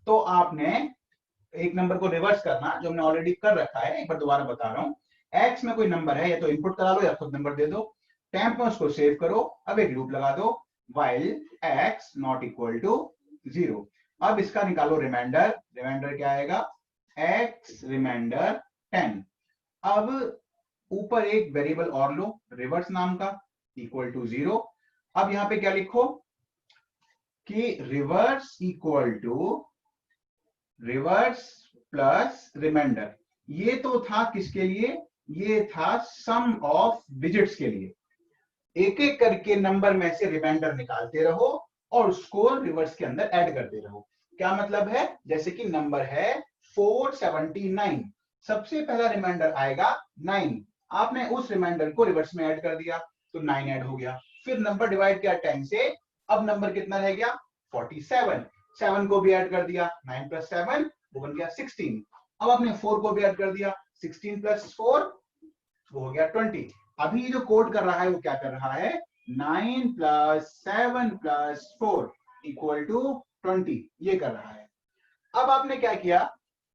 तो आपने एक नंबर को रिवर्स करना, जो हमने ऑलरेडी कर रखा है, एक बार दोबारा बता रहा हूं। एक्स में कोई नंबर है, या तो इनपुट करा लो या खुद नंबर दे दो, टेम्प में उसको सेव करो, अब एक लूप लगा दो, while x not equal to 0। अब इसका निकालो रिमाइंडर, रिमाइंडर क्या आएगा, x रिमाइंडर 10। अब ऊपर एक वेरिएबल और लो रिवर्स नाम का, इक्वल टू 0। अब यहां पे क्या लिखो कि reverse equal to reverse plus reminder. ये तो था किसके लिए, ये था सम ऑफ डिजिट्स के लिए। एक एक करके नंबर में से रिमाइंडर निकालते रहो और उसको रिवर्स के अंदर ऐड करते रहो। क्या मतलब है, जैसे कि नंबर है 479, सबसे पहला रिमाइंडर आएगा 9, आपने उस रिमाइंडर को रिवर्स में ऐड कर दिया तो 9 ऐड हो गया। फिर नंबर डिवाइड किया 10 से, अब नंबर कितना रह गया 47, 7 को भी ऐड कर दिया, 9 प्लस 7 वो बन गया 16। अब आपने 4 को भी ऐड कर दिया, 16 प्लस 4 वो हो गया 20। अभी ये जो कोड कर रहा है वो क्या कर रहा है, 9 प्लस 7 प्लस 4 इक्वल टू 20, ये कर रहा है। अब आपने क्या किया,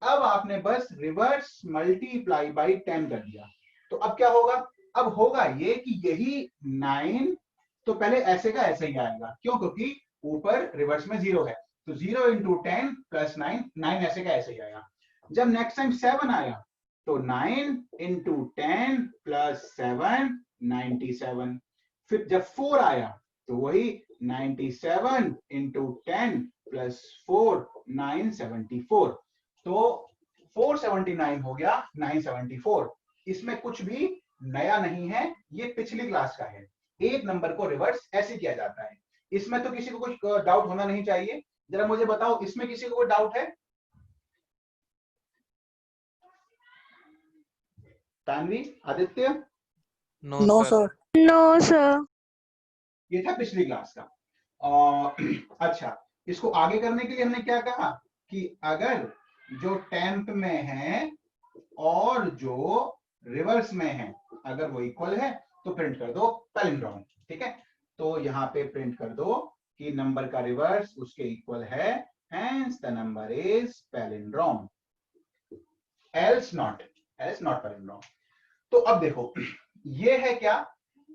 अब आपने बस रिवर्स मल्टीप्लाई बाई 10 कर दिया। तो अब क्या होगा, अब होगा ये कि यही 9 तो पहले ऐसे का ऐसे ही आएगा, क्यों, क्योंकि ऊपर रिवर्स में 0 है, तो 0 इंटू 10 प्लस 9, 9 ऐसे का ऐसे ही आएगा। जब नेक्स्ट टाइम 7 आया तो 9 इंटू 10 प्लस 7 97। फिर जब 4 आया तो वही 97 इंटू 10 प्लस 4 974। तो 479 हो गया 974। इसमें कुछ भी नया नहीं है, ये पिछली क्लास का है। एक नंबर को रिवर्स ऐसे किया जाता है। इसमें तो किसी को कुछ डाउट होना नहीं चाहिए। जरा मुझे बताओ, इसमें किसी को कोई डाउट है? Tanvi, Aditya? No sir. No sir. ये था पिछली क्लास का। अच्छा, इसको आगे करने के लिए हमने क्या कहा कि अगर जो टेम्प में है और जो रिवर्स में है अगर वो इक्वल है तो प्रिंट कर दो पैलिंड्रोम। ठीक है, तो यहाँ पे प्रिंट कर दो कि नंबर का रिवर्स उसके इक्वल है, hence the number is palindrome, else not palindrome। तो अब देखो, ये है क्या,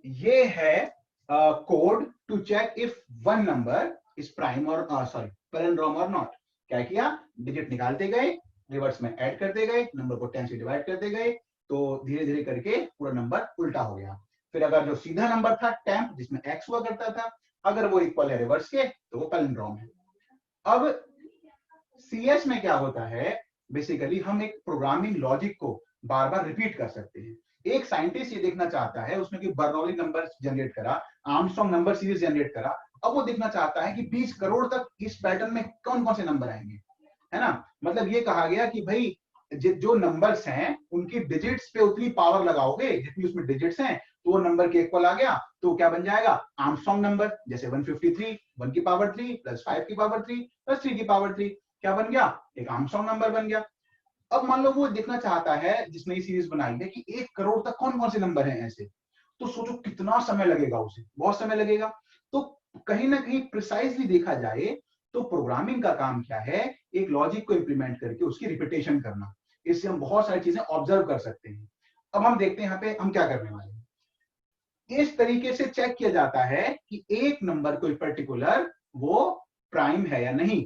ये है code to check if one number is prime और सॉरी पैलिंड्रोम और नॉट। क्या किया, डिजिट निकालते गए, रिवर्स में ऐड करते गए, नंबर को 10 से डिवाइड करते गए, तो धीरे धीरे करके पूरा नंबर उल्टा हो गया। फिर अगर जो सीधा नंबर था टेम्प जिसमें एक्स हुआ करता था, अगर वो इक्वल है रिवर्स के तो वो पैलिंड्रोम है। अब सीएस में क्या होता है, बेसिकली हम एक प्रोग्रामिंग लॉजिक को बार बार रिपीट कर सकते हैं। एक साइंटिस्ट ये देखना चाहता है, उसने कि बर्नौली नंबर जनरेट करा, आर्मस्ट्रांग नंबर सीरीज जनरेट करा, अब वो देखना चाहता है कि 20 करोड़ तक इस पैटर्न में कौन कौन से नंबर आएंगे, है ना। मतलब ये कहा गया कि भाई जो नंबर्स हैं उनकी डिजिट्स पे उतनी पावर लगाओगे जितनी उसमें डिजिट्स हैं, तो वो नंबर के इक्वल आ गया, तो क्या बन जाएगा आर्मस्ट्रांग नंबर, जैसे 153 1 की पावर 3 प्लस 5 की पावर 3 प्लस 3 की पावर 3, क्या बन गया, एक आर्मस्ट्रांग नंबर बन गया। अब मान लो वो देखना चाहता है जिसने ये सीरीज बनाई है कि 1 करोड़ तक कौन कौन से नंबर हैं ऐसे, तो सोचो कितना समय लगेगा, उसे बहुत समय लगेगा। तो कहीं ना कहीं प्रिसाइजली देखा जाए तो प्रोग्रामिंग का काम क्या है, एक लॉजिक को इंप्लीमेंट करके उसकी रिपीटेशन करना। इससे हम बहुत सारी चीजें ऑब्जर्व कर सकते हैं। अब हम देखते हैं यहाँ पे हम क्या करने वाले हैं। इस तरीके से चेक किया जाता है कि एक नंबर कोई पर्टिकुलर वो प्राइम है या नहीं।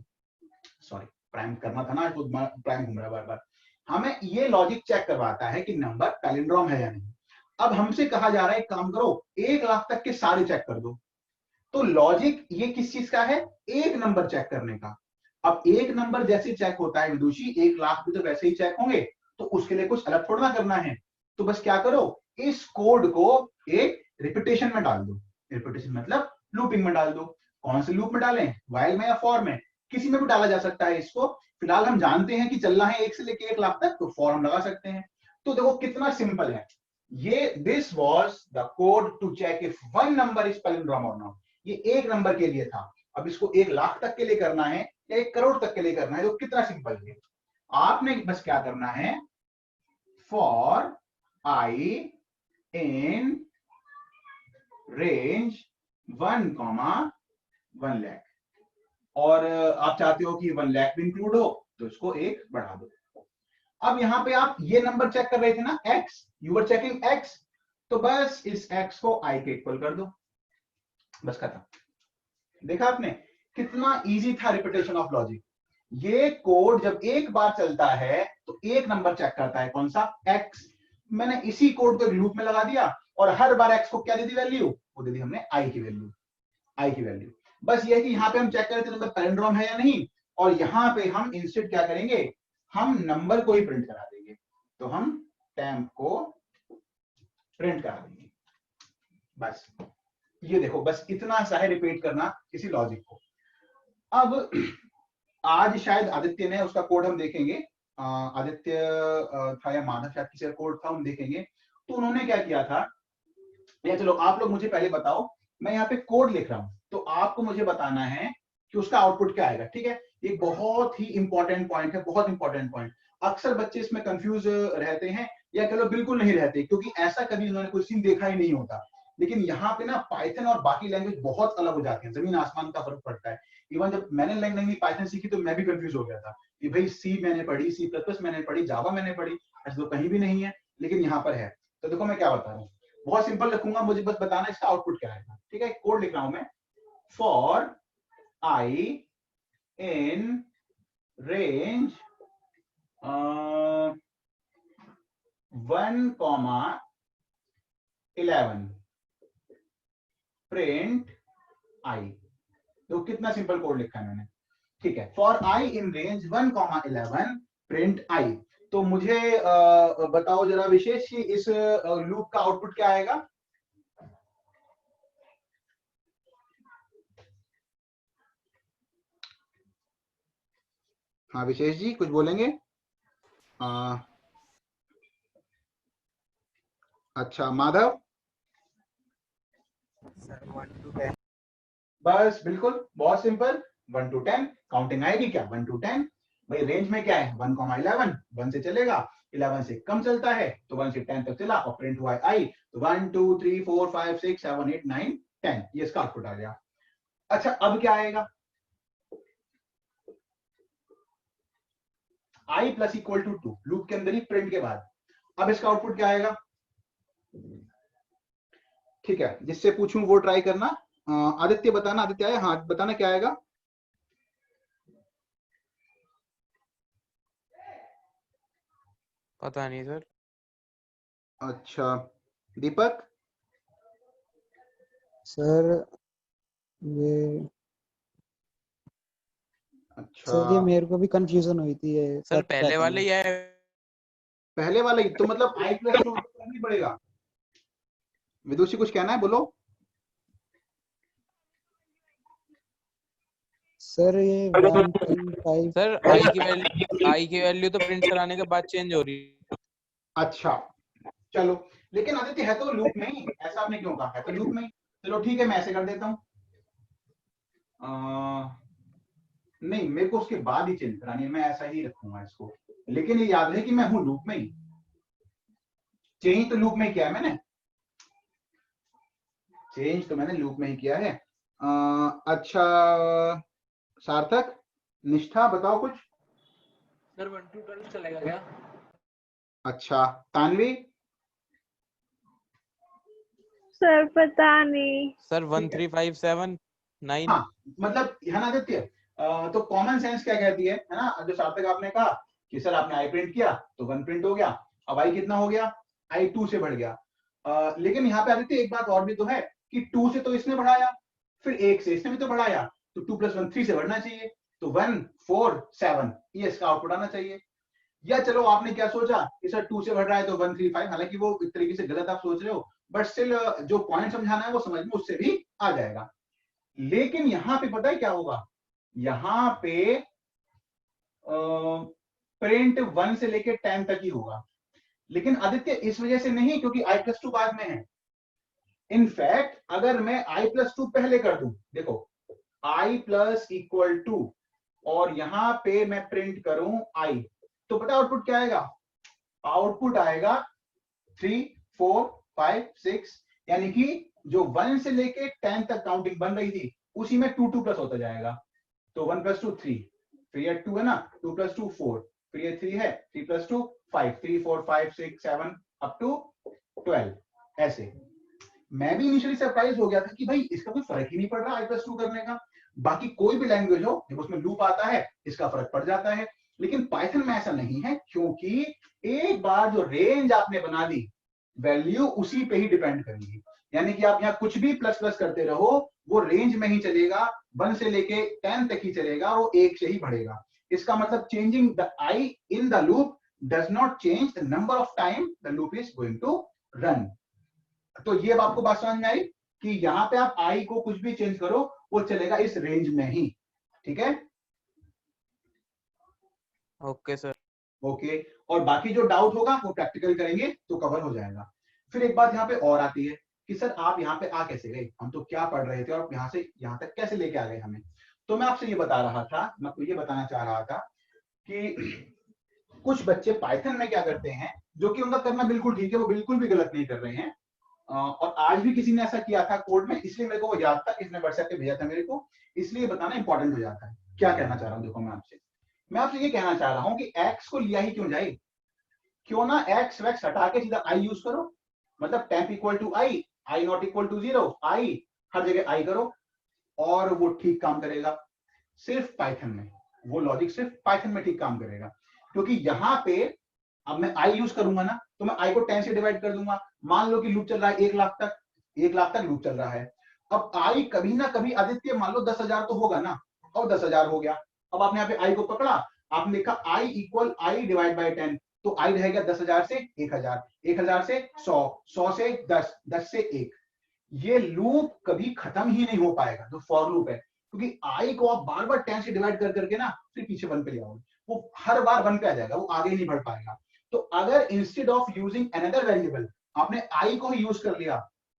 सॉरी, प्राइम करना था ना, तो प्राइम घूम रहा है बार बार। हमें ये लॉजिक चेक करवाता है कि नंबर पैलिंड्रोम है या नहीं। अब हमसे कहा जा रहा है काम करो 1 लाख तक के सारे चेक कर दो। तो लॉजिक ये किस चीज का है, एक नंबर चेक करने का। अब एक नंबर जैसे चेक होता है विदुषी, 1 लाख भी तो वैसे ही चेक होंगे, तो उसके लिए कुछ अलग थोड़ा ना करना है। तो बस क्या करो, इस कोड को एक रिपीटेशन में डाल दो। रिपीटेशन मतलब लूपिंग में डाल दो। कौन से लूप में डालें, व्हाइल में या फॉर में, किसी में भी डाला जा सकता है इसको। फिलहाल हम जानते हैं कि चलना है 1 से लेकर 1 लाख तक, तो फॉर हम लगा सकते हैं। तो देखो कितना सिंपल है ये। This was the code to check if one number is palindrome और नॉट। ये एक नंबर के लिए था। अब इसको 1 लाख तक के लिए करना है या 1 करोड़ तक के लिए करना है, तो कितना सिंपल है। आपने बस क्या करना है, for I in range 1, 1 lakh. और आप चाहते हो कि 1 लाख भी इंक्लूड हो तो इसको 1 बढ़ा दो। अब यहाँ पे आप ये नंबर चेक कर रहे थे ना x, you were checking x, तो बस इस x को i के इक्वल कर दो, बस खत्म। देखा आपने कितना इजी था रिपीटेशन ऑफ लॉजिक। ये कोड जब एक बार चलता है तो एक नंबर चेक करता है, कौन सा, x। मैंने इसी कोड को लूप में लगा दिया और हर बार x को क्या दे दी वैल्यू, वो दे दी हमने i की वैल्यू, i की वैल्यू। बस ये है कि यहाँ पे हम चेक कर रहे थे नंबर पैलिंड्रोम है या नहीं, और यहाँ पे हम इंस्टेड क्या करेंगे, हम नंबर को ही प्रिंट करा देंगे। तो हम टेम्प को प्रिंट करा देंगे, बस ये देखो, बस इतना सा है रिपीट करना किसी लॉजिक को। अब आज शायद आदित्य ने, उसका कोड हम देखेंगे, आदित्य था या माधव, शायद किसी का कोड था, हम देखेंगे। तो उन्होंने क्या किया था, या चलो आप लोग मुझे पहले बताओ, मैं यहाँ पे कोड लिख रहा हूं तो आपको मुझे बताना है कि उसका आउटपुट क्या आएगा, ठीक है। ये बहुत ही इंपॉर्टेंट पॉइंट है, बहुत इंपॉर्टेंट पॉइंट। अक्सर बच्चे इसमें कंफ्यूज रहते हैं, या कह लो बिल्कुल नहीं रहते, क्योंकि ऐसा कभी उन्होंने कोई सीन देखा ही नहीं होता। लेकिन यहाँ पे ना पाइथन और बाकी लैंग्वेज बहुत अलग हो जाती है, जमीन आसमान का फर्क पड़ता है। इवन जब मैंने लैंग्वेज पाइथन सीखी तो मैं भी कंफ्यूज हो गया था कि भाई सी मैंने पढ़ी, सी प्लस प्लस मैंने पढ़ी, जावा मैंने पढ़ी, ऐसा तो कहीं भी नहीं है, लेकिन यहाँ पर है। तो देखो मैं क्या बता रहा हूँ, बहुत सिंपल रखूंगा, मुझे बस बताना इसका आउटपुट क्या आएगा, ठीक है। कोड लिख रहा हूं मैं, for I in range 1,11 print I. तो कितना सिंपल कोड लिखा है मैंने, ठीक है। For I in range 1,11 print I. तो मुझे बताओ जरा विशेष कि इस लूप का आउटपुट क्या आएगा। हाँ विशेष जी कुछ बोलेंगे। अच्छा माधव, सर 1 to 10। बस बिल्कुल बहुत सिंपल, 1 to 10 काउंटिंग आएगी क्या, 1 to 10। भाई रेंज में क्या है 1,11, 1 से चलेगा, 11 से कम चलता है तो 1 से 10 तक चला और प्रिंट हुआ आई। तो 1 2 3 4 5 6 7 8 9 10, ये इसका आउटपुट आ गया। अच्छा अब क्या आएगा, आई प्लस इक्वल टू 2 लूप के अंदर ही प्रिंट के बाद। अब इसका आउटपुट क्या आएगा, ठीक है, जिससे पूछूं वो ट्राई करना। आदित्य बताना, आदित्य आया, हाँ बताना क्या आएगा। पता नहीं सर। अच्छा दीपक। सर ये अच्छा सर ये मेरे को भी कंफ्यूजन हुई थी ये सर पहले वाले ही है। पहले वाला ही तो मतलब आई प्लस टू करना ही पड़ेगा। विदुषी कुछ कहना है, बोलो। सर ये 1.5 सर आई की वैल्यू तो प्रिंट कराने के बाद चेंज हो रही है। अच्छा चलो, लेकिन आदित्य है तो लूप में ही, ऐसा आपने क्यों कहा, है तो लूप में ही। चलो ठीक है मैं ऐसे कर देता हूँ, नहीं मेरे को उसके बाद ही चेंज करानी है, मैं ऐसा ही रखूंगा इसको। लेकिन ये याद रहे कि मैं हूं लूप में ही, चेंज तो लूप में ही किया है मैंने, चेंज तो मैंने लूप में ही किया है। अच्छा सार्थक, निष्ठा बताओ कुछ। सर 1 to 12 चलेगा क्या। अच्छा तानवी। सर पता नहीं। सर 1 3 5 7 9। हाँ मतलब है ना आदित्य, तो कॉमन सेंस क्या कहती है ना, जो सार्थक आपने कहा कि सर आपने आई प्रिंट किया तो 1 प्रिंट हो गया, अब आई कितना हो गया, आई 2 से बढ़ गया। लेकिन यहाँ पे आदित्य एक बात और भी तो है कि 2 से तो इसने बढ़ाया, फिर 1 से इसने भी तो बढ़ाया, तो 2 + 1 3 से बढ़ना चाहिए, तो 1 4 7 ये इसका आउटपुट आना चाहिए। या चलो आपने क्या सोचा कि सर 2 से बढ़ रहा है तो 1 3 5, हालांकि वो एक तरीके से गलत आप सोच रहे हो, बट स्टिल जो पॉइंट समझाना है वो समझ में उससे भी आ जाएगा। लेकिन यहां पे पता है क्या होगा, यहां पे प्रिंट 1 से लेके 10 तक ही होगा। लेकिन आदित्य इस वजह से नहीं क्योंकि i + 2 बाद में है। इनफैक्ट अगर मैं i + 2 पहले कर दूं, देखो i + इक्वल टू और यहां पे मैं प्रिंट करूं i, तो पता आउटपुट क्या आएगा, आउटपुट आएगा 3 4 5 6, यानी कि जो 1 से लेके 10 तक काउंटिंग बन रही थी उसी में 2 2 प्लस होता जाएगा। तो 1 + 2 3, फिर ये 2 है ना, 2 + 2 4, फिर ये 3 है, 3 + 2 5, 3 4 5 6 7 अप टू 12। ऐसे मैं भी इनिशियली सरप्राइज हो गया था कि भाई इसका कोई फर्क ही नहीं पड़ रहा i + 2 करने का। बाकी कोई भी लैंग्वेज हो जब उसमें लूप आता है इसका फर्क पड़ जाता है, लेकिन पाइथन में ऐसा नहीं है, क्योंकि एक बार जो रेंज आपने बना दी वैल्यू उसी पे ही डिपेंड करेगी। यानी कि आप यहाँ कुछ भी प्लस प्लस करते रहो वो रेंज में ही चलेगा, 1 से लेके 10 तक ही चलेगा, वो 1 से ही बढ़ेगा। इसका मतलब changing the i in the loop does not change the number of time the loop is going to run. तो ये आपको बात समझ में आई कि यहाँ पे आप i को कुछ भी चेंज करो वो चलेगा इस रेंज में ही। ठीक है, ओके सर। ओके। और बाकी जो डाउट होगा वो प्रैक्टिकल करेंगे तो कवर हो जाएगा। फिर एक बात यहाँ पे और आती है कि सर आप यहाँ पे आ कैसे गए, हम तो क्या पढ़ रहे थे और यहाँ से यहाँ तक कैसे लेके आ गए हमें। तो मैं आपसे ये बता रहा था, मैं आपको ये बताना चाह रहा था कि कुछ बच्चे पाइथन में क्या करते हैं, जो कि उनका करना बिल्कुल ठीक है, वो बिल्कुल भी गलत नहीं कर रहे हैं। और आज भी किसी ने ऐसा किया था कोड में, इसलिए मेरे को वो याद था, किसी ने व्हाट्सएप पे भेजा था मेरे को, इसलिए बताना इंपॉर्टेंट हो जाता है। क्या कहना चाह रहा हूँ, देखो मैं आपसे ये कहना चाह रहा हूँ कि x को लिया ही क्यों जाए, क्यों ना x वैक्स हटा के सीधा i यूज करो। मतलब temp = i not equal to 0, i हर जगह i करो और वो ठीक काम करेगा। सिर्फ पाइथन में वो लॉजिक सिर्फ पाइथन में ठीक काम करेगा, क्योंकि यहाँ पे अब मैं i यूज करूंगा ना, तो मैं i को 10 से डिवाइड कर दूंगा। मान लो कि लूप चल रहा है 1 लाख तक, 1 लाख तक लूप चल रहा है। अब i कभी ना कभी आदित्य मान लो 10,000 तो होगा ना, और 10,000 हो गया। अब आपने यहाँ पे i को पकड़ा, आपने लिखा i = i डिवाइड बाय 10, तो i रहेगा 10,000 से 1,000, 1,000 से 100, 100 से 10, 10 से 1। ये लूप कभी खत्म ही नहीं हो पाएगा जो फॉर लूप है, क्योंकि i को आप बार बार 10 से डिवाइड कर करके ना फिर पीछे 1 पे ले आओगे, वो हर बार 1 पे आ जाएगा, वो आगे नहीं बढ़ पाएगा। तो अगर instead of using another variable आपने i को ही यूज कर लिया,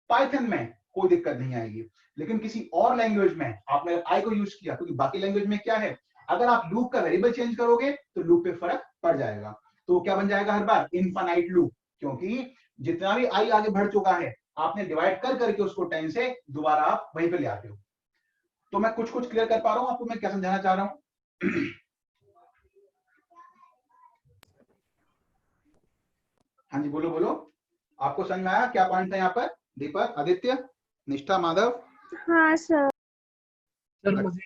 पाइथन में कोई दिक्कत नहीं आएगी। लेकिन किसी और लैंग्वेज में आपने i को यूज किया, क्योंकि बाकी लैंग्वेज में क्या है, अगर आप लूप का वेरिएबल चेंज करोगे तो लूप पे फर्क पड़ जाएगा। तो क्या बन जाएगा हर बार इनफाइनाइट लूप, क्योंकि जितना भी i आगे बढ़ चुका है आपने डिवाइड कर करके उसको 10 से दोबारा आप वहीं पे ले आते हो। तो मैं कुछ क्लियर कर पा रहा हूं आपको, मैं क्या समझाना चाह रहा हूं। हाँ जी, बोलो बोलो, आपको समझ में आया क्या पॉइंट था यहाँ पर? दीपक, आदित्य, निष्ठा, माधव। हाँ सर। सर मुझे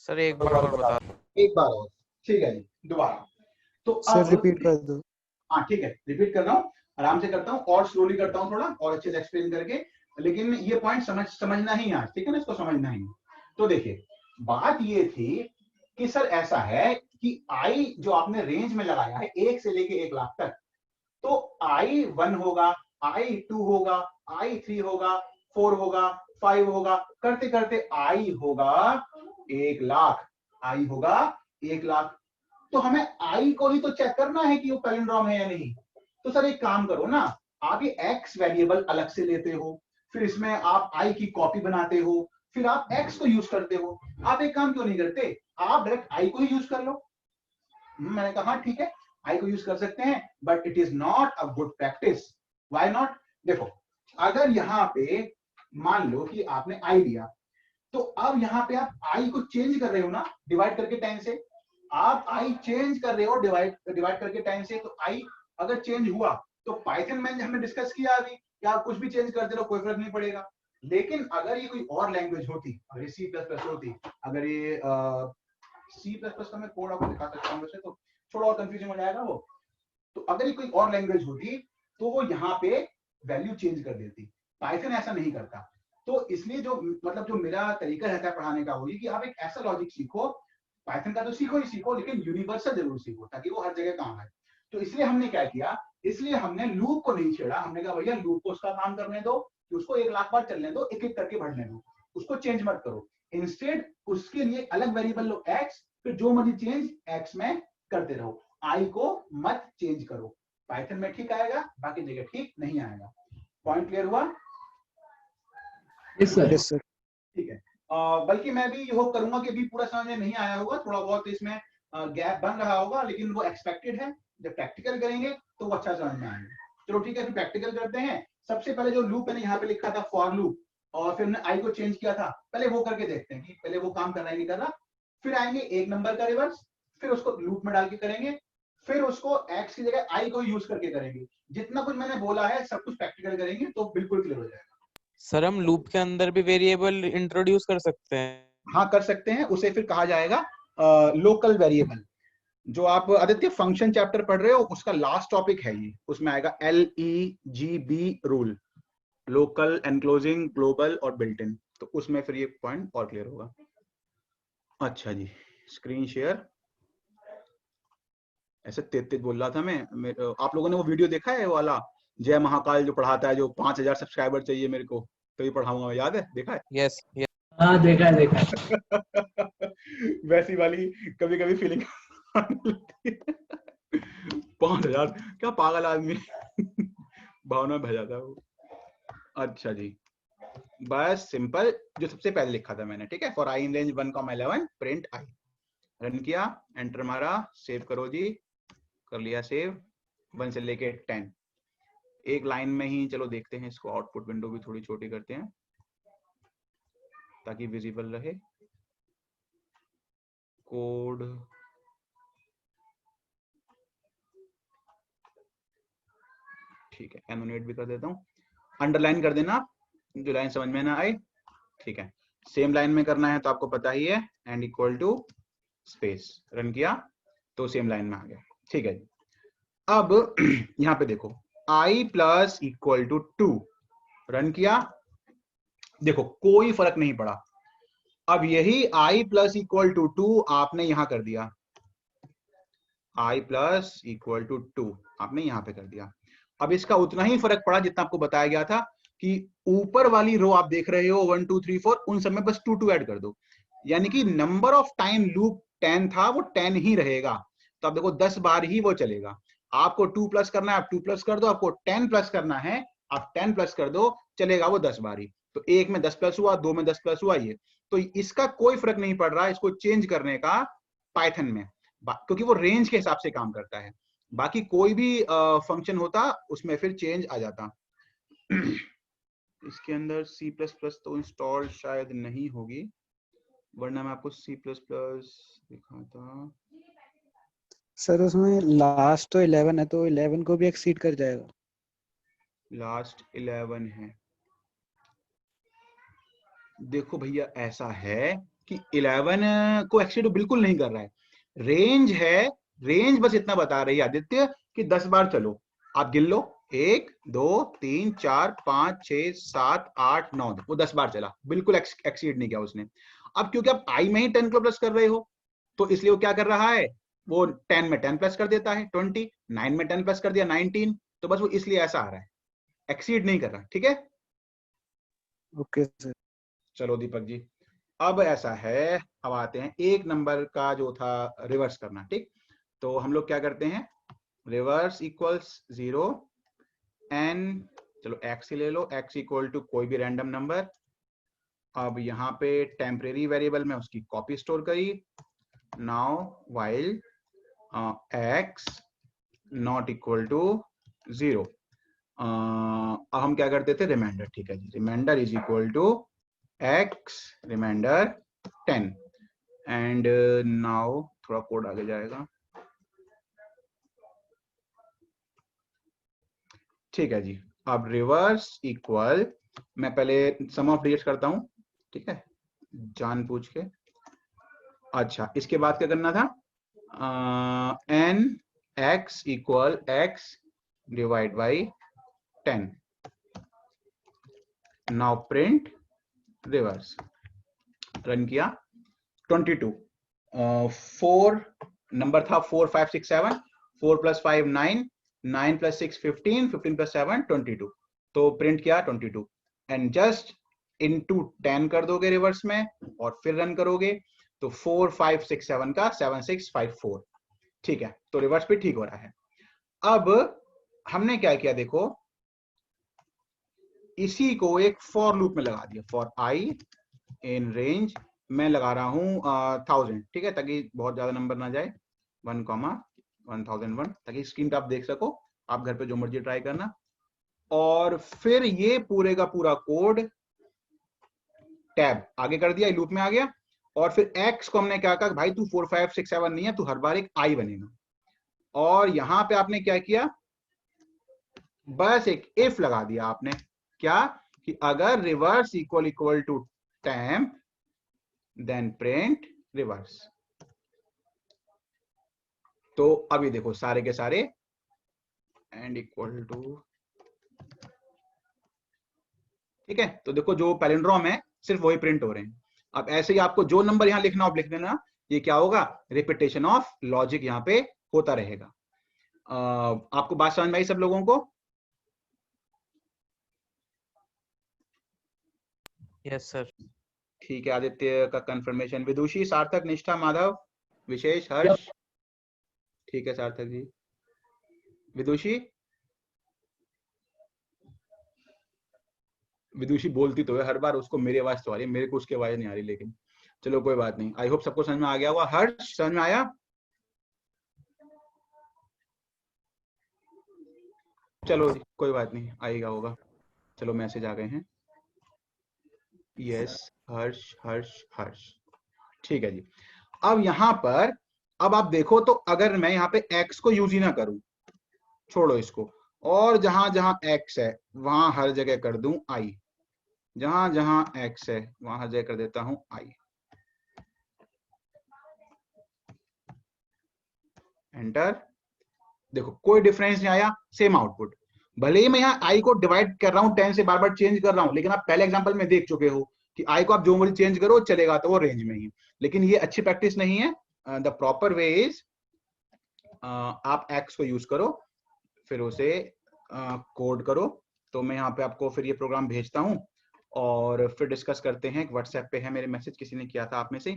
सर एक बार और बता। एक बार और, ठीक है जी, दोबारा। तो सर अब रिपीट कर दो। हाँ ठीक है, रिपीट कर रहा हूँ, आराम से करता हूँ और स्लोली करता हूँ थोड़ा और अच्छे से एक्सप्लेन करके, लेकिन ये पॉइंट समझना ही आज, ठीक है ना, इसको समझना ही। तो देखिए बात ये थी कि सर ऐसा है कि i जो आपने रेंज में लगाया है 1 से लेके 1 लाख तक, तो i1 होगा, i2 होगा, i3 होगा, 4 होगा, 5 होगा, करते करते i होगा 1 लाख, i होगा 1 लाख। तो हमें i को ही तो चेक करना है कि वो पैलिंड्रोम है या नहीं। तो सर एक काम करो ना, आप ये x वेरिएबल अलग से लेते हो, फिर इसमें आप i की कॉपी बनाते हो, फिर आप x को यूज करते हो। आप एक काम क्यों नहीं करते, आप डायरेक्ट i को ही यूज कर लो। मैंने कहा ठीक है i को यूज कर सकते हैं, but it is not a good practice. Why not? देखो अगर यहाँ पे मान लो कि आपने i दिया, तो अब यहाँ पे आप i को चेंज कर रहे हो ना, डिवाइड करके 10 से, आप i चेंज कर रहे हो डिवाइड करके 10 से, तो i अगर चेंज हुआ तो पाइथन में हमने डिस्कस किया अभी कि आप कुछ भी चेंज करते रहो कोई फर्क नहीं पड़ेगा। लेकिन अगर ये कोई और लैंग्वेज होती, अगर ये C++ होती, अगर ये C++ का मैं कोड आपको दिखा सकता हूँ वैसे तो थोड़ा और कंफ्यूजन हो जाएगा वो। तो अगर ये कोई और लैंग्वेज होती तो वो यहाँ पे वैल्यू चेंज कर देती, पाइथन ऐसा नहीं करता। तो इसलिए जो मतलब जो मेरा तरीका रहता है पढ़ाने का वो ये कि आप एक ऐसा लॉजिक सीखो, पाइथन का तो सीखो ही सीखो, लेकिन यूनिवर्सल जरूर सीखो ताकि वो हर जगह काम आए। तो इसलिए हमने क्या किया, इसलिए हमने लूप को नहीं छेड़ा, हमने कहा भैया लूप को उसका काम करने दो, कि उसको 1 लाख बार चलने दो, एक एक करके बढ़ने दो, उसको चेंज मत करो। इंस्टेड उसके लिए अलग वेरिएबल लो x, फिर जो मर्जी चेंज x में करते रहो, i को मत चेंज करो। पाइथन में ठीक आएगा, बाकी जगह ठीक नहीं आएगा। पॉइंट क्लियर हुआ? Yes sir. Yes sir. ठीक है। बल्कि मैं भी ये होप करूंगा कि अभी पूरा समझ में नहीं आया होगा, थोड़ा बहुत इसमें गैप बन रहा होगा, लेकिन वो एक्सपेक्टेड है। जब प्रैक्टिकल करेंगे तो वो अच्छा समझ में आएगा। चलो ठीक है, फिर प्रैक्टिकल करते हैं। सबसे पहले जो लूप मैंने यहाँ पे लिखा था फॉर लूप, और फिर हमने i को चेंज किया था, पहले वो करके देखते हैं कि पहले वो काम कर रहा है नहीं कर रहा। फिर आएंगे एक नंबर का रिवर्स, फिर उसको लूप में डाल के करेंगे, फिर उसको x की जगह i को यूज करके करेंगे। जितना कुछ मैंने बोला है सब कुछ प्रैक्टिकल करेंगे तो बिल्कुल क्लियर हो जाएगा। सर हम लूप के अंदर भी वेरिएबल इंट्रोड्यूस कर सकते हैं? हाँ कर सकते हैं, उसे फिर कहा जाएगा लोकल वेरिएबल। जो आप आदित्य फंक्शन चैप्टर पढ़ रहे हो उसका लास्ट टॉपिक है ये, उसमें आएगा LEGB rule, local, enclosing, global और बिल्ट इन। तो उसमें फिर ये पॉइंट और क्लियर होगा। अच्छा जी, स्क्रीन शेयर। ऐसे तेज तेज बोल रहा था मैं। आप लोगों ने वो वीडियो देखा है, वो वाला जय महाकाल जो पढ़ाता है, जो 5000 सब्सक्राइबर चाहिए मेरे को तो ये पढ़ाऊंगा, याद है? देखा है? Yes yes. हाँ देखा है। वैसी वाली कभी कभी फीलिंग 5000 क्या पागल आदमी भावना में बह जाता है वो। अच्छा जी, बस सिंपल जो सबसे पहले लिखा था मैंने, ठीक है। For I in range 1,11 print I. Run किया, एंटर मारा, सेव करो जी, कर लिया सेव। 1 से लेके 10 एक लाइन में ही। चलो देखते हैं इसको, आउटपुट विंडो भी थोड़ी छोटी करते हैं ताकि विजिबल रहे कोड। ठीक है, एनोटेट भी कर देता हूँ, अंडरलाइन कर देना जो लाइन समझ में ना आए, ठीक है। सेम लाइन में करना है तो आपको पता ही है, end equal to space. Run किया तो सेम लाइन में आ गया, ठीक है। अब यहाँ पे देखो i plus equal to 2, run किया, देखो कोई फर्क नहीं पड़ा। अब यही i प्लस इक्वल टू 2 आपने यहां कर दिया, i प्लस इक्वल टू 2 आपने यहां पे कर दिया। अब इसका उतना ही फर्क पड़ा जितना आपको बताया गया था कि ऊपर वाली रो आप देख रहे हो 1 2 3 4, उन सब में बस 2 2 ऐड कर दो, यानी कि नंबर ऑफ टाइम लूप 10 था वो 10 ही रहेगा। तो आप देखो 10 बार ही वो चलेगा। आपको 2 प्लस करना है आप 2 प्लस कर दो, आपको 10 प्लस करना है आप 10 प्लस कर दो, चलेगा वो 10 बार ही। तो एक में 10 प्लस हुआ, दो में 10 प्लस हुआ, ये तो इसका कोई फर्क नहीं पड़ रहा इसको चेंज करने का पाइथन में, क्योंकि वो रेंज के हिसाब से काम करता है। बाकी कोई भी फंक्शन होता उसमें फिर चेंज आ जाता। इसके अंदर C++ तो इंस्टॉल शायद नहीं होगी, वरना मैं आपको C++ दिखाता। सर उसमें लास्ट तो 11 है, तो 11 को भी एक्सीड कर जाएगा। लास्ट 11 है, देखो भैया ऐसा है कि 11 को एक्सीड बिल्कुल नहीं कर रहा है, रेंज है। रेंज बस इतना बता रही है आदित्य कि 10 बार चलो, आप गिन लो 1 2 3 4 5 6 7 8 9, वो 10 बार चला, बिल्कुल एक्सीड नहीं किया उसने। अब क्योंकि आप आई में ही 10 को प्लस कर रहे हो तो इसलिए वो क्या कर रहा है, वो 10 में 10 प्लस कर देता है 20, 9 में 10 प्लस कर दिया 19, तो बस वो इसलिए ऐसा आ रहा है, एक्सीड नहीं कर रहा, ठीक है। Okay sir. चलो दीपक जी, अब ऐसा है, अब आते हैं एक नंबर का जो था रिवर्स करना, ठीक। तो हम लोग क्या करते हैं, रिवर्स इक्वल्स 0 n, चलो x ही ले लो, x इक्वल टू कोई भी रैंडम नंबर। अब यहाँ पे टेम्परेरी वेरिएबल में उसकी कॉपी स्टोर करी। Now while x not equal to 0, अब हम क्या करते थे, रिमाइंडर, ठीक है जी, reminder is equal to x reminder 10, and now थोड़ा कोड आगे जाएगा, ठीक है जी। अब रिवर्स इक्वल, मैं पहले सम ऑफ डिजिट्स करता हूं, ठीक है, जान पूछ के। अच्छा, इसके बाद क्या करना था, n x equal x divide by 10, now print reverse. Run किया, 22, 4 नंबर था, 4 5 6 7, 4 प्लस 5 9, 9 प्लस 6 15, 15 प्लस 7 22, तो प्रिंट किया 22, एंड जस्ट इनटू 10 कर दोगे रिवर्स में और फिर रन करोगे तो 4 5 6 7 का 7 6 5 4, ठीक है। तो रिवर्स भी ठीक हो रहा है। अब हमने क्या किया, देखो इसी को एक फॉर लूप में लगा दिया, फॉर आई इन रेंज मैं लगा रहा हूं 1000, ठीक है, ताकि बहुत ज्यादा नंबर ना जाए, 1,1001, ताकि स्क्रीन पे आप देख सको, आप घर पे जो मर्जी ट्राई करना। और फिर ये पूरे का पूरा कोड टैब आगे कर दिया, लूप में आ गया। और फिर x को हमने क्या कहा, भाई तू 4 5 6 7 नहीं है, तू हर बार एक i बनेगा। और यहां पे आपने क्या किया, बस एक इफ लगा दिया आपने, क्या कि अगर reverse equal equal to temp then print reverse. तो अभी देखो सारे के सारे एंड इक्वल टू, ठीक है। तो देखो जो पैलिंड्रोम है सिर्फ वही प्रिंट हो रहे हैं। अब ऐसे ही आपको जो नंबर यहां लिखना हो लिख देना, ये क्या होगा, रिपीटेशन ऑफ लॉजिक यहां पे होता रहेगा। आपको बात समझ में आई सब लोगों को? Yes sir. ठीक है, आदित्य का कंफर्मेशन, विदुषी, सार्थक, निष्ठा, माधव, विशेष, हर्ष। ठीक है सार्थक जी। विदुषी, विदुषी बोलती तो है हर बार, उसको मेरी आवाज तो आ रही है, मेरे को उसकी आवाज नहीं आ रही, लेकिन चलो कोई बात नहीं। आई होप सबको समझ में आ गया होगा। हर्ष समझ में आया? चलो कोई बात नहीं, आएगा होगा। चलो मैसेज आ गए हैं। यस हर्ष हर्ष हर्ष, ठीक है जी। अब यहां पर अब आप देखो, तो अगर मैं यहाँ पे x को यूज ही ना करूं, छोड़ो इसको, और जहां जहां x है वहां हर जगह कर दूं i, जहां जहां x है वहां हर जगह कर देता हूं i, एंटर। देखो कोई डिफरेंस नहीं आया, सेम आउटपुट। भले ही मैं यहाँ i को डिवाइड कर रहा हूँ 10 से, बार बार चेंज कर रहा हूँ, लेकिन आप पहले एग्जांपल में देख चुके हो कि i को आप जो मर्जी चेंज करो चलेगा, तो वो रेंज में ही। लेकिन ये अच्छी प्रैक्टिस नहीं है। द प्रॉपर वे इज आप x को यूज करो, फिर उसे कोड करो। तो मैं यहाँ पे आपको फिर ये प्रोग्राम भेजता हूँ और फिर डिस्कस करते हैं। व्हाट्सएप पे है मेरे मैसेज, किसी ने किया था आप में से,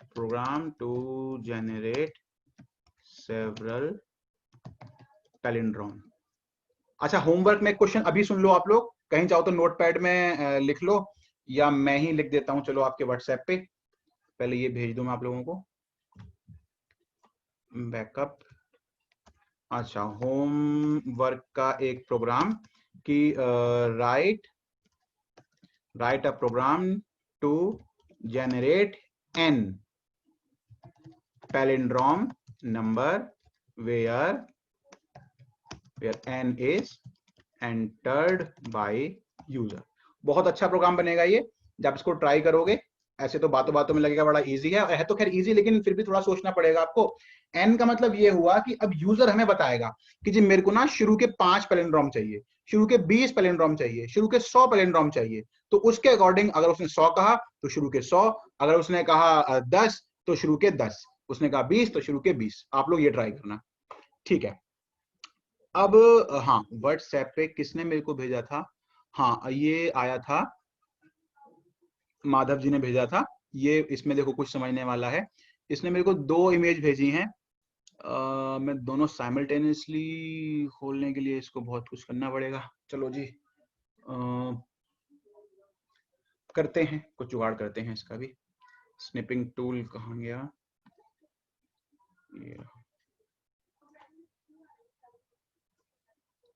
program to generate several palindrome. अच्छा, होमवर्क में क्वेश्चन अभी सुन लो आप लोग, कहीं चाहो तो नोटपैड में लिख लो, या मैं ही लिख देता हूं चलो आपके व्हाट्सएप पे। पहले ये भेज दूं मैं आप लोगों को, बैकअप। अच्छा, होमवर्क का एक प्रोग्राम कि write a program to generate n palindrome number where n is entered by user। बहुत अच्छा प्रोग्राम बनेगा ये जब इसको ट्राई करोगे। ऐसे तो बातों बातों में लगेगा बड़ा इजी है तो खैर इजी, लेकिन फिर भी थोड़ा सोचना पड़ेगा आपको। n का मतलब ये हुआ कि अब यूजर हमें बताएगा कि जी मेरे को ना शुरू के 5 पैलिंड्रोम चाहिए, शुरू के 20 पैलिंड्रोम चाहिए, शुरू के 100 पैलिंड्रोम चाहिए। तो उसके अकॉर्डिंग अगर उसने 100 कहा तो शुरू के 100, अगर उसने कहा 10 तो शुरू के 10, उसने कहा 20 तो शुरू के 20। आप लोग ये ट्राई करना, ठीक है। अब हाँ, व्हाट्सएप पे किसने मेरे को भेजा था, हाँ ये आया था, माधव जी ने भेजा था। ये इसमें देखो कुछ समझने वाला है। इसने मेरे को 2 इमेज भेजी हैं। मैं दोनों साइमल्टेनियसली खोलने के लिए इसको बहुत कुछ करना पड़ेगा। चलो जी करते हैं, कुछ जुगाड़ करते हैं इसका भी। स्निपिंग टूल कहाँ गया, ये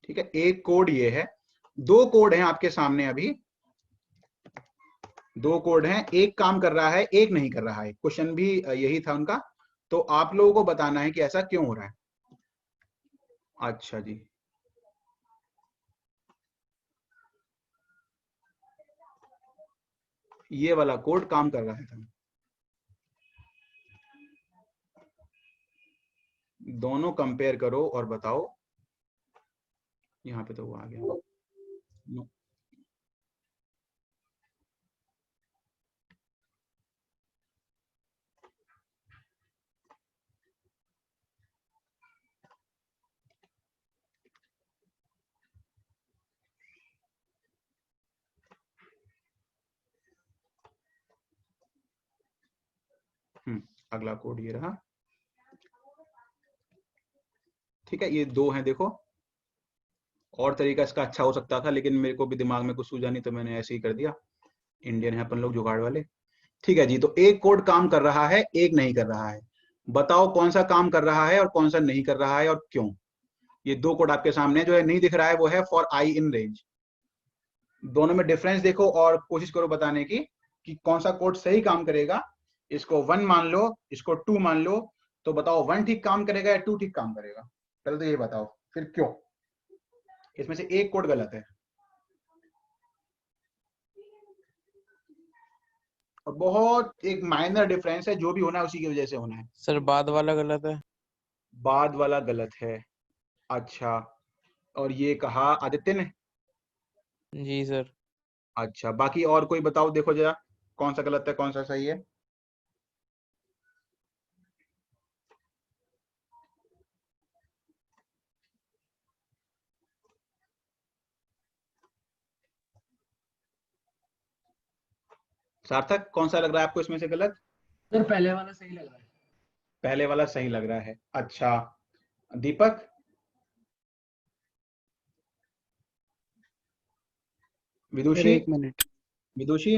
ठीक है। एक कोड ये है, 2 कोड हैं आपके सामने अभी, 2 कोड हैं, एक काम कर रहा है एक नहीं कर रहा है। क्वेश्चन भी यही था उनका, तो आप लोगों को बताना है कि ऐसा क्यों हो रहा है। अच्छा जी, ये वाला कोड काम कर रहा था, दोनों कंपेयर करो और बताओ। यहाँ पे तो वो आ गया, अगला कोड ये रहा, ठीक है। ये 2 हैं, देखो और तरीका इसका अच्छा हो सकता था, लेकिन मेरे को भी दिमाग में कुछ सूझा नहीं तो मैंने ऐसे ही कर दिया। इंडियन है अपन लोग, जुगाड़ वाले, ठीक है जी। तो एक कोड काम कर रहा है, एक नहीं कर रहा है। बताओ कौन सा काम कर रहा है और कौन सा नहीं कर रहा है और क्यों। ये 2 कोड आपके सामने, जो है नहीं दिख रहा है वो है फॉर आई इन रेंज। दोनों में डिफरेंस देखो और कोशिश करो बताने की। कि कौन सा कोड सही काम करेगा। इसको 1 मान लो, इसको 2 मान लो, तो बताओ 1 ठीक काम करेगा या 2 ठीक काम करेगा? पहले तो ये बताओ, फिर क्यों? इसमें से एक कोड गलत है और बहुत एक माइनर डिफरेंस है, जो भी होना है उसी की वजह से होना है। सर बाद वाला गलत है। बाद वाला गलत है, अच्छा। और ये कहा आदित्य ने? जी सर। अच्छा, बाकी और कोई बताओ, देखो जरा कौन सा गलत है कौन सा सही है। सार्थक, कौन सा लग रहा है आपको इसमें से गलत? सर पहले वाला सही लग रहा है। पहले वाला सही लग रहा है, अच्छा। दीपक? सर विदुषी? 1 मिनट। विदुषी?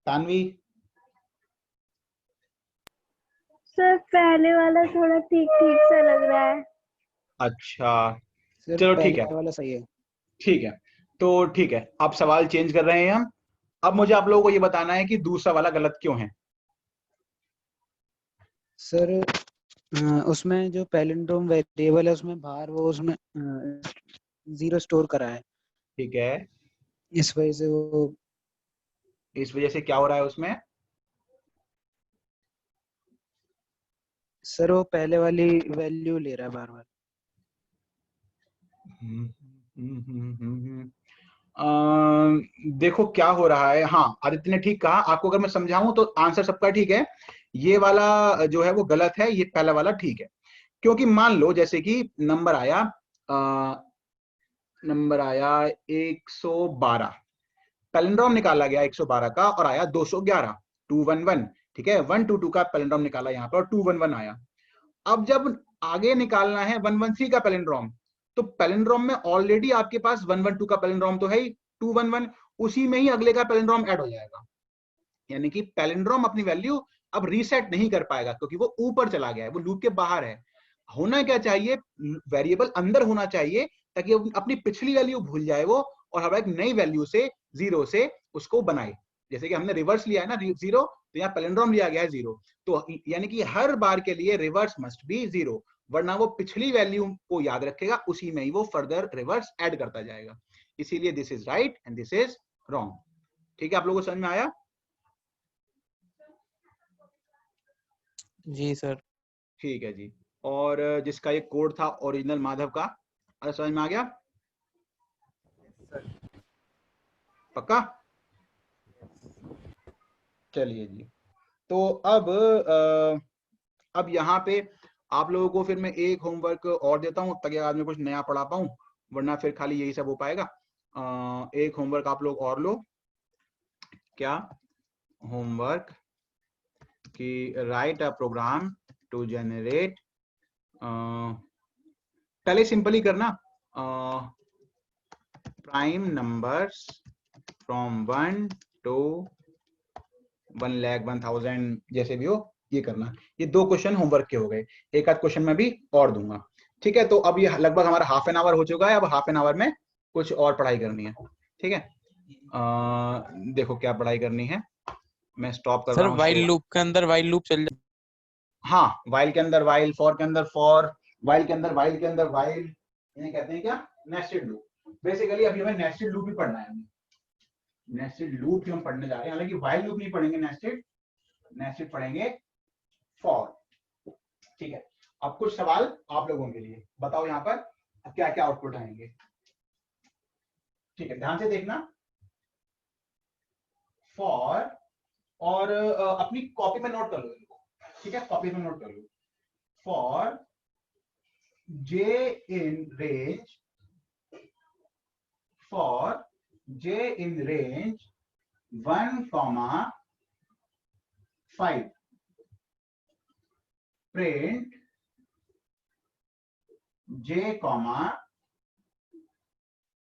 तानवी? सर पहले वाला थोड़ा ठीक ठीक सा लग रहा है। अच्छा, सर चलो ठीक पहले है, वाला सही है। ठीक है। तो ठीक है, अब सवाल चेंज कर रहे हैं हम। अब मुझे आप लोगों को ये बताना है कि दूसरा वाला गलत क्यों है। सर उसमें जो पैलिंड्रोम वेरिएबल है उसमें बाहर वो उसमें 0 स्टोर करा है, ठीक है, इस वजह से वो इस वजह से क्या हो रहा है उसमें? सर वो पहले वाली वैल्यू ले रहा है बार बार। देखो क्या हो रहा है। हाँ, आदित्य ने ठीक कहा, आपको अगर मैं समझाऊं तो आंसर सबका ठीक है। ये वाला जो है वो गलत है, ये पहला वाला ठीक है। क्योंकि मान लो जैसे कि नंबर आया 112, पैलिंड्रोम निकाला गया 112 का और आया 211, 211, ठीक है। 122 का पैलिंड्रोम निकाला यहाँ पर और 211 आया। अब जब आगे निकालना है 113 का पैलिंड्रोम, तो पैलिंड्रोम में ऑलरेडी आपके पास 112 का पैलिंड्रोम तो है ही, 211, उसी में ही अगले का पैलिंड्रोम ऐड हो जाएगा। यानी कि पैलिंड्रोम अपनी वैल्यू अब रीसेट नहीं कर पाएगा क्योंकि वो ऊपर चला गया है, वो लूप के बाहर है। होना क्या चाहिए, वेरिएबल अंदर होना चाहिए ताकि अपनी पिछली वैल्यू भूल जाए वो और हमारा एक नई वैल्यू से 0 से उसको बनाए। जैसे कि हमने रिवर्स लिया है ना 0, तो यहाँ पैलिंड्रोम लिया गया है 0, तो यानी कि हर बार के लिए रिवर्स मस्ट बी 0, वरना वो पिछली वैल्यू को याद रखेगा, उसी में ही वो फर्दर रिवर्स ऐड करता जाएगा। इसीलिए this is right and this is wrong. ठीक है, आप लोगों को समझ में आया? जी सर। ठीक है जी। और जिसका ये कोड था ओरिजिनल माधव का, अरे समझ में आ गया? पक्का? चलिए जी। तो अब यहाँ पे आप लोगों को फिर मैं एक होमवर्क और देता हूँ ताकि आज मैं कुछ नया पढ़ा पाऊँ, वरना फिर खाली यही सब हो पाएगा। एक होमवर्क आप लोग और लो। क्या होमवर्क? कि write a program to generate, पहले सिंपली करना, प्राइम नंबर्स फ्रॉम 1 to 1,01,000, जैसे भी हो ये करना। ये 2 क्वेश्चन होमवर्क के हो गए, एक आध क्वेश्चन मैं भी और दूंगा। ठीक है, तो अब ये लगभग हमारा हाफ एन आवर हो चुका है, अब हाफ एन आवर में कुछ और पढ़ाई करनी है। ठीक है, देखो क्या पढ़ाई करनी है, मैं स्टॉप कर सर रहा हूँ। वाइल लूप के अंदर वाइल लूप चल जाए। हाँ, वाइल के अंदर वाइल, फॉर के अंदर फॉर, वाइल के अंदर वाइल के अंदर वाइल, इन्हें कहते हैं क्या? Nested loop. बेसिकली अभी हमें नेस्टेड लूप ही पढ़ना है, नेस्टेड लूप ही हम पढ़ने जा रहे हैं। हालांकि वाइल लूप नहीं पढ़ेंगे, नेस्टेड पढ़ेंगे फॉर। ठीक है, अब कुछ सवाल आप लोगों के लिए, बताओ यहाँ पर क्या क्या आउटपुट आएंगे। ठीक है, ध्यान से देखना। फॉर, और अपनी कॉपी में नोट कर लो इनको, ठीक है, कॉपी में नोट कर लो। For J in range, for J in range 1,5, print j comma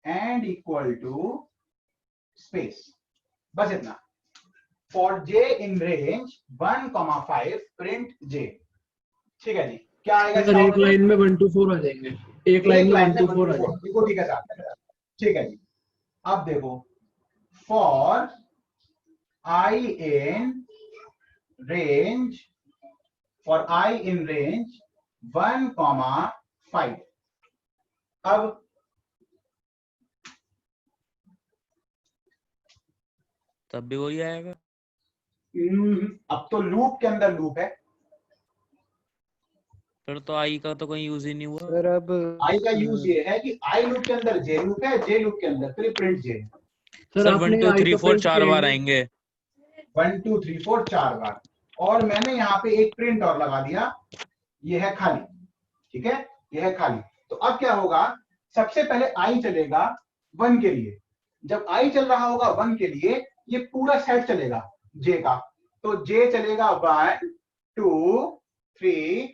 and equal to space, बस इतना। for j in range 1,5 print j। ठीक है जी, क्या आएगा? सर एक लाइन में 1 to 4 आ जाएंगे, एक लाइन में 1 to 4 आ जाएंगे। बिल्कुल ठीक है साहब, ठीक है जी। अब देखो, for i in range, for I in range 1,5, अब तब भी वही आएगा। अब तो लूप के अंदर लूप है, फिर तो आई का तो कोई यूज ही नहीं हुआ। सर अब आई का यूज ये है कि आई लूप के अंदर जे लूप है, जे लूप के अंदर फिर प्रिंट जे। सर 1 2 3 4 4 बार आएंगे। 1 2 3 4 4 बार, और मैंने यहाँ पे एक प्रिंट और लगा दिया, ये है खाली, ठीक है, ये है खाली। तो अब क्या होगा, सबसे पहले आई चलेगा 1 के लिए, जब आई चल रहा होगा 1 के लिए, ये पूरा सेट चलेगा जे का, तो जे चलेगा 1 2 3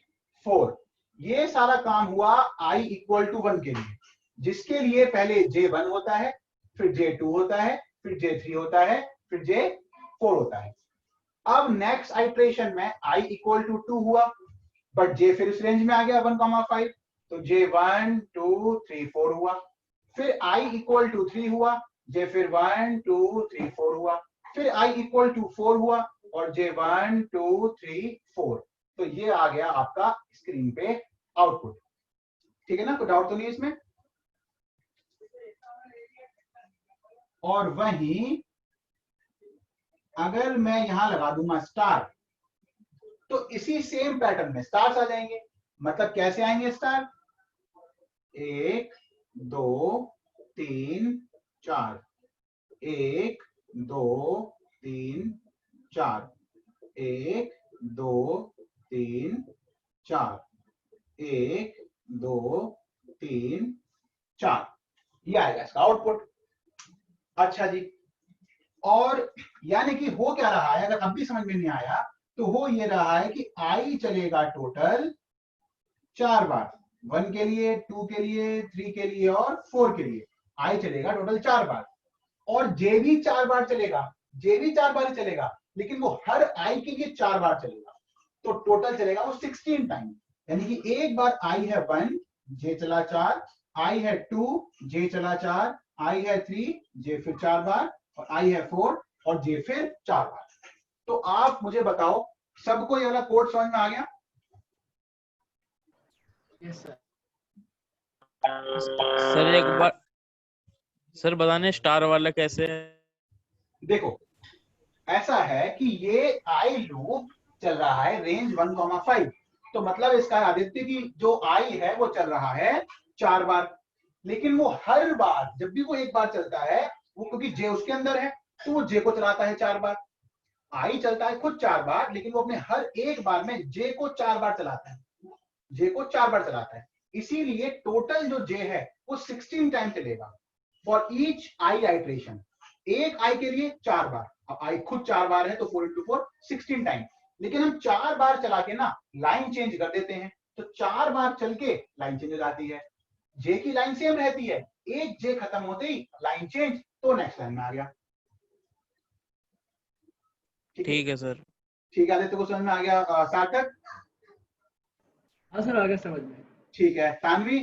4, ये सारा काम हुआ i इक्वल टू 1 के लिए, जिसके लिए पहले j1 होता है, फिर j2 होता है, फिर j3 होता है, फिर j4 होता है। अब नेक्स्ट आइट्रेशन में i इक्वल टू 2 हुआ, बट j फिर इस रेंज में आ गया 1,5, तो j1 2 3 4 हुआ, फिर i इक्वल टू 3 हुआ, j फिर 1 2 3 4 हुआ, फिर i इक्वल टू 4 हुआ, और j1 2 3 4, तो ये आ गया आपका स्क्रीन पे आउटपुट। ठीक है ना, कोई डाउट तो नहीं इसमें। और वहीं अगर मैं यहां लगा दूंगा स्टार, तो इसी सेम पैटर्न में स्टार्स आ जाएंगे। मतलब कैसे आएंगे स्टार, 1 2 3 4, 1 2 3 4, 1 2 3 4, 1 2 3 4, ये आएगा इसका आउटपुट। अच्छा जी, और यानी कि हो क्या रहा है, अगर अब भी समझ में नहीं आया तो हो ये रहा है कि आई चलेगा टोटल 4 बार, 1 के लिए, 2 के लिए, 3 के लिए और 4 के लिए आई चलेगा टोटल 4 बार, और जे भी 4 बार चलेगा, जे भी 4 बार ही चलेगा, लेकिन वो हर आई के लिए 4 बार चलेगा, तो टोटल चलेगा वो 16 टाइम। यानी कि एक बार आई है 1, जे चला 4, आई है 2, जे चला 4, आई है 3, जे फिर 4 बार, और आई है 4 और जे फिर 4 बार। तो आप मुझे बताओ, सबको ये वाला कोड समझ में आ गया? Yes sir. सर एक बार सर बताने स्टार वाला कैसे है? देखो ऐसा है कि ये आई लूप चल रहा है रेंज 1,5, तो मतलब इसका आदित्य की जो आई है वो चल रहा है 4 बार, लेकिन वो हर बार जब भी वो एक बार चलता है, वो क्योंकि जे उसके अंदर है तो वो जे को चलाता है 4 बार। आई चलता है खुद 4 बार, लेकिन वो अपने हर एक बार में जे को 4 बार चलाता है, जे को 4 बार चलाता है, इसीलिए टोटल जो जे है वो 16 टाइम चलेगा फॉर ईच आई आइट्रेशन। एक आई के लिए 4 बार, अब आई खुद 4 बार है तो 4 × 4 16 टाइम, लेकिन हम 4 बार चला के ना लाइन चेंज कर देते हैं, तो 4 बार चल के लाइन चेंज हो जाती है, जे की लाइन सेम रहती है, एक जे खत्म होते ही लाइन चेंज, तो नेक्स्ट लाइन में आ गया। ठीक है सर। ठीक है, आदित्य को समझ में आ गया? सार्थक? हाँ सर, आ गया समझ में। ठीक है, तानवी?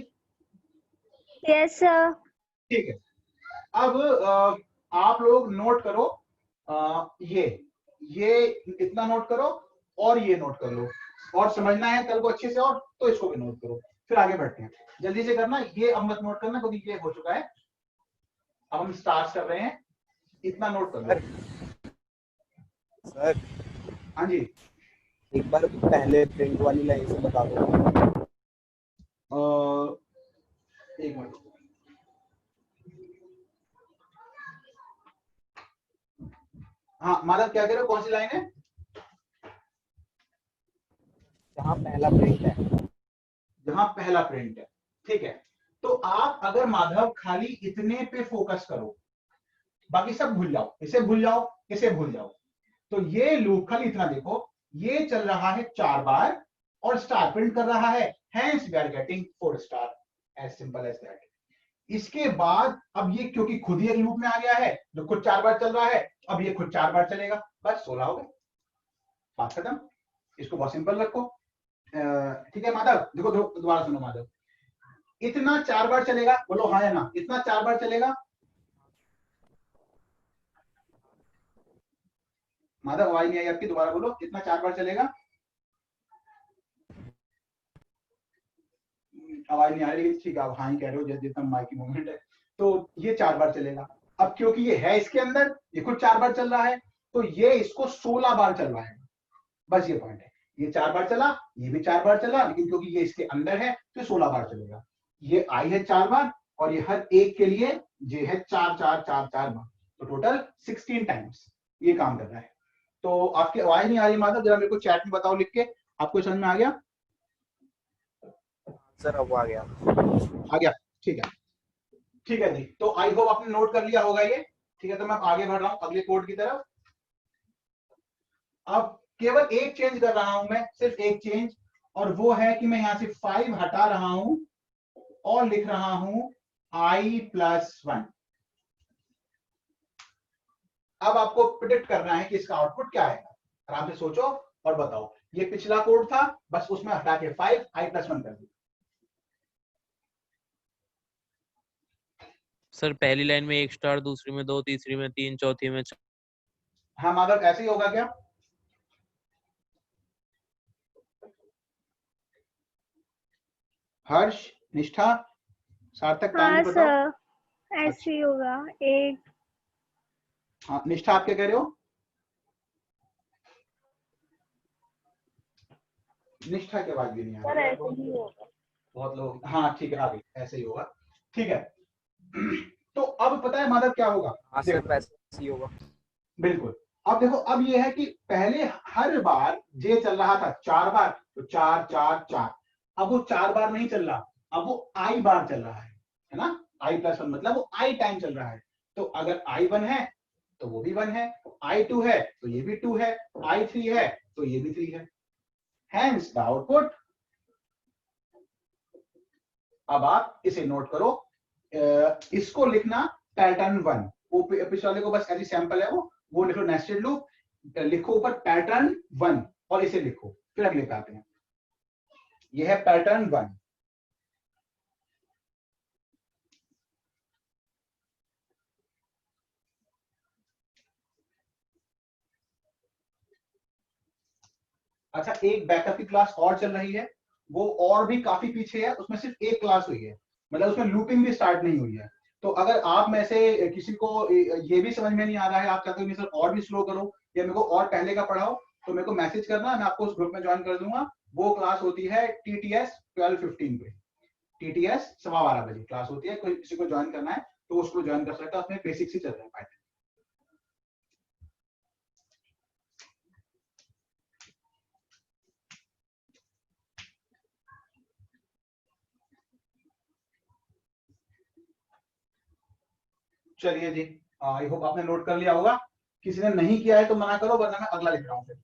Yes sir. ठीक है, अब आप लोग नोट करो, ये इतना नोट करो और ये नोट कर लो, और समझना है कल को अच्छे से, और तो इसको भी नोट करो, फिर आगे बढ़ते हैं। जल्दी से करना, ये अब मत नोट करना क्योंकि ये हो चुका है, अब हम स्टार्ट कर रहे हैं, इतना नोट कर लो। सर हाँ जी, एक बार पहले प्रिंट वाली लाइन से बता दो। एक मिनट, हाँ माधव क्या कह रहे हो, कौन सी लाइन है? जहाँ पहला प्रिंट है। जहां पहला प्रिंट है, ठीक है। तो आप अगर माधव खाली इतने पे फोकस करो, बाकी सब भूल जाओ, इसे भूल जाओ, इसे भूल जाओ, तो ये लूप खाली इतना देखो, ये चल रहा है 4 बार और स्टार प्रिंट कर रहा है, hence we are getting 4 star, as simple as that. इसके बाद अब ये क्योंकि खुद ही एक लूप में आ गया है, जो खुद 4 बार चल रहा है, अब ये खुद 4 बार चलेगा, बस 16 हो गए, बात खत्म। इसको बहुत सिंपल रखो, ठीक है माधव? देखो दोबारा सुनो माधव, इतना 4 बार चलेगा, बोलो हाँ या ना, इतना 4 बार चलेगा, माधव आवाज नहीं आई आपकी, दोबारा बोलो, कितना 4 बार चलेगा? आवाज नहीं आ रही, लेकिन ठीक है आप हाँ ही कह रहे हो, जैसे जितना माइक की मूवमेंट है। तो ये 4 बार चलेगा। अब क्योंकि ये है इसके अंदर, ये खुद 4 बार चल रहा है, तो ये इसको 16 बार चल रहा है। बस ये पॉइंट है, ये 4 बार चला, ये भी 4 बार चला, लेकिन क्योंकि ये इसके अंदर है तो 16 बार चलेगा। ये आई है 4 बार, और ये हर एक के लिए ये है 4 4 4 4 बार, तो टोटल 16 टाइम्स ये काम कर रहा है। तो आपकी आवाज नहीं आ रही माधव, जरा मेरे को चैट में बताओ लिख के, आपको समझ में आ गया? सर अब आ गया। आ गया, ठीक है। ठीक है जी, तो आई होप आपने नोट कर लिया होगा ये। ठीक है, तो मैं आगे बढ़ रहा हूं अगले कोड की तरफ। अब केवल एक चेंज कर रहा हूं मैं, सिर्फ एक चेंज, और वो है कि मैं यहां से 5 हटा रहा हूं और लिख रहा हूं i+1। अब आपको प्रिडिक्ट करना है कि इसका आउटपुट क्या आएगा। आराम से सोचो और बताओ। ये पिछला कोड था, बस उसमें हटा के 5 i+1 कर दिया। सर पहली लाइन में 1 स्टार, दूसरी में 2, तीसरी में 3, चौथी में 4। हाँ माधव, ऐसे ही होगा क्या? हर्ष, निष्ठा, सार्थक, हाँ तान्वी बताओ। सर, ऐसे ही होगा। एक हाँ निष्ठा, आप क्या कह रहे हो? निष्ठा की आवाज भी नहीं आ सर रही। ऐसे ही होगा। बहुत लोग, हाँ ठीक है, आ गई, ऐसे ही होगा। ठीक है। तो अब पता है माधव क्या होगा? सर वैसे ही होगा। बिल्कुल। अब देखो, अब ये है कि पहले हर बार जे चल रहा था 4 बार, तो 4 4 4। अब वो 4 बार नहीं चल रहा, अब वो आई बार चल रहा है ना? i+1 मतलब वो आई टाइम चल रहा है। तो अगर i1 है तो वो भी 1 है, i2 है तो ये भी 2 है, i3 है तो ये भी 3 है। Hence the output। अब आप इसे नोट करो, इसको लिखना पैटर्न 1। वो पिछले वाले को बस ऐसी सैंपल है, वो लिखो नेस्टेड लूप, लिखो ऊपर पैटर्न 1 और इसे लिखो, फिर अगले पे आते हैं। यह है पैटर्न 1। अच्छा, एक बैकअप की क्लास और चल रही है, वो और भी काफी पीछे है, उसमें सिर्फ एक क्लास हुई है, मतलब उसमें लूपिंग भी स्टार्ट नहीं हुई है। तो अगर आप में से किसी को ये भी समझ में नहीं आ रहा है, आप चाहते हो सर और भी स्लो करो या मेरे को और पहले का पढ़ाओ, तो मेरे को मैसेज करना, मैं आपको उस ग्रुप में ज्वाइन कर दूंगा। वो क्लास होती है TTS 12:15 पे, TTS 12:15 बजे क्लास होती है। कोई किसी को ज्वाइन करना है तो उसको ज्वाइन कर सकता है, उसमें बेसिक्स ही चल रहा है पाइथन। चलिए जी, आई होप आपने नोट कर लिया होगा। किसी ने नहीं किया है तो मना करो, वरना मैं अगला लिख रहा हूं फिर।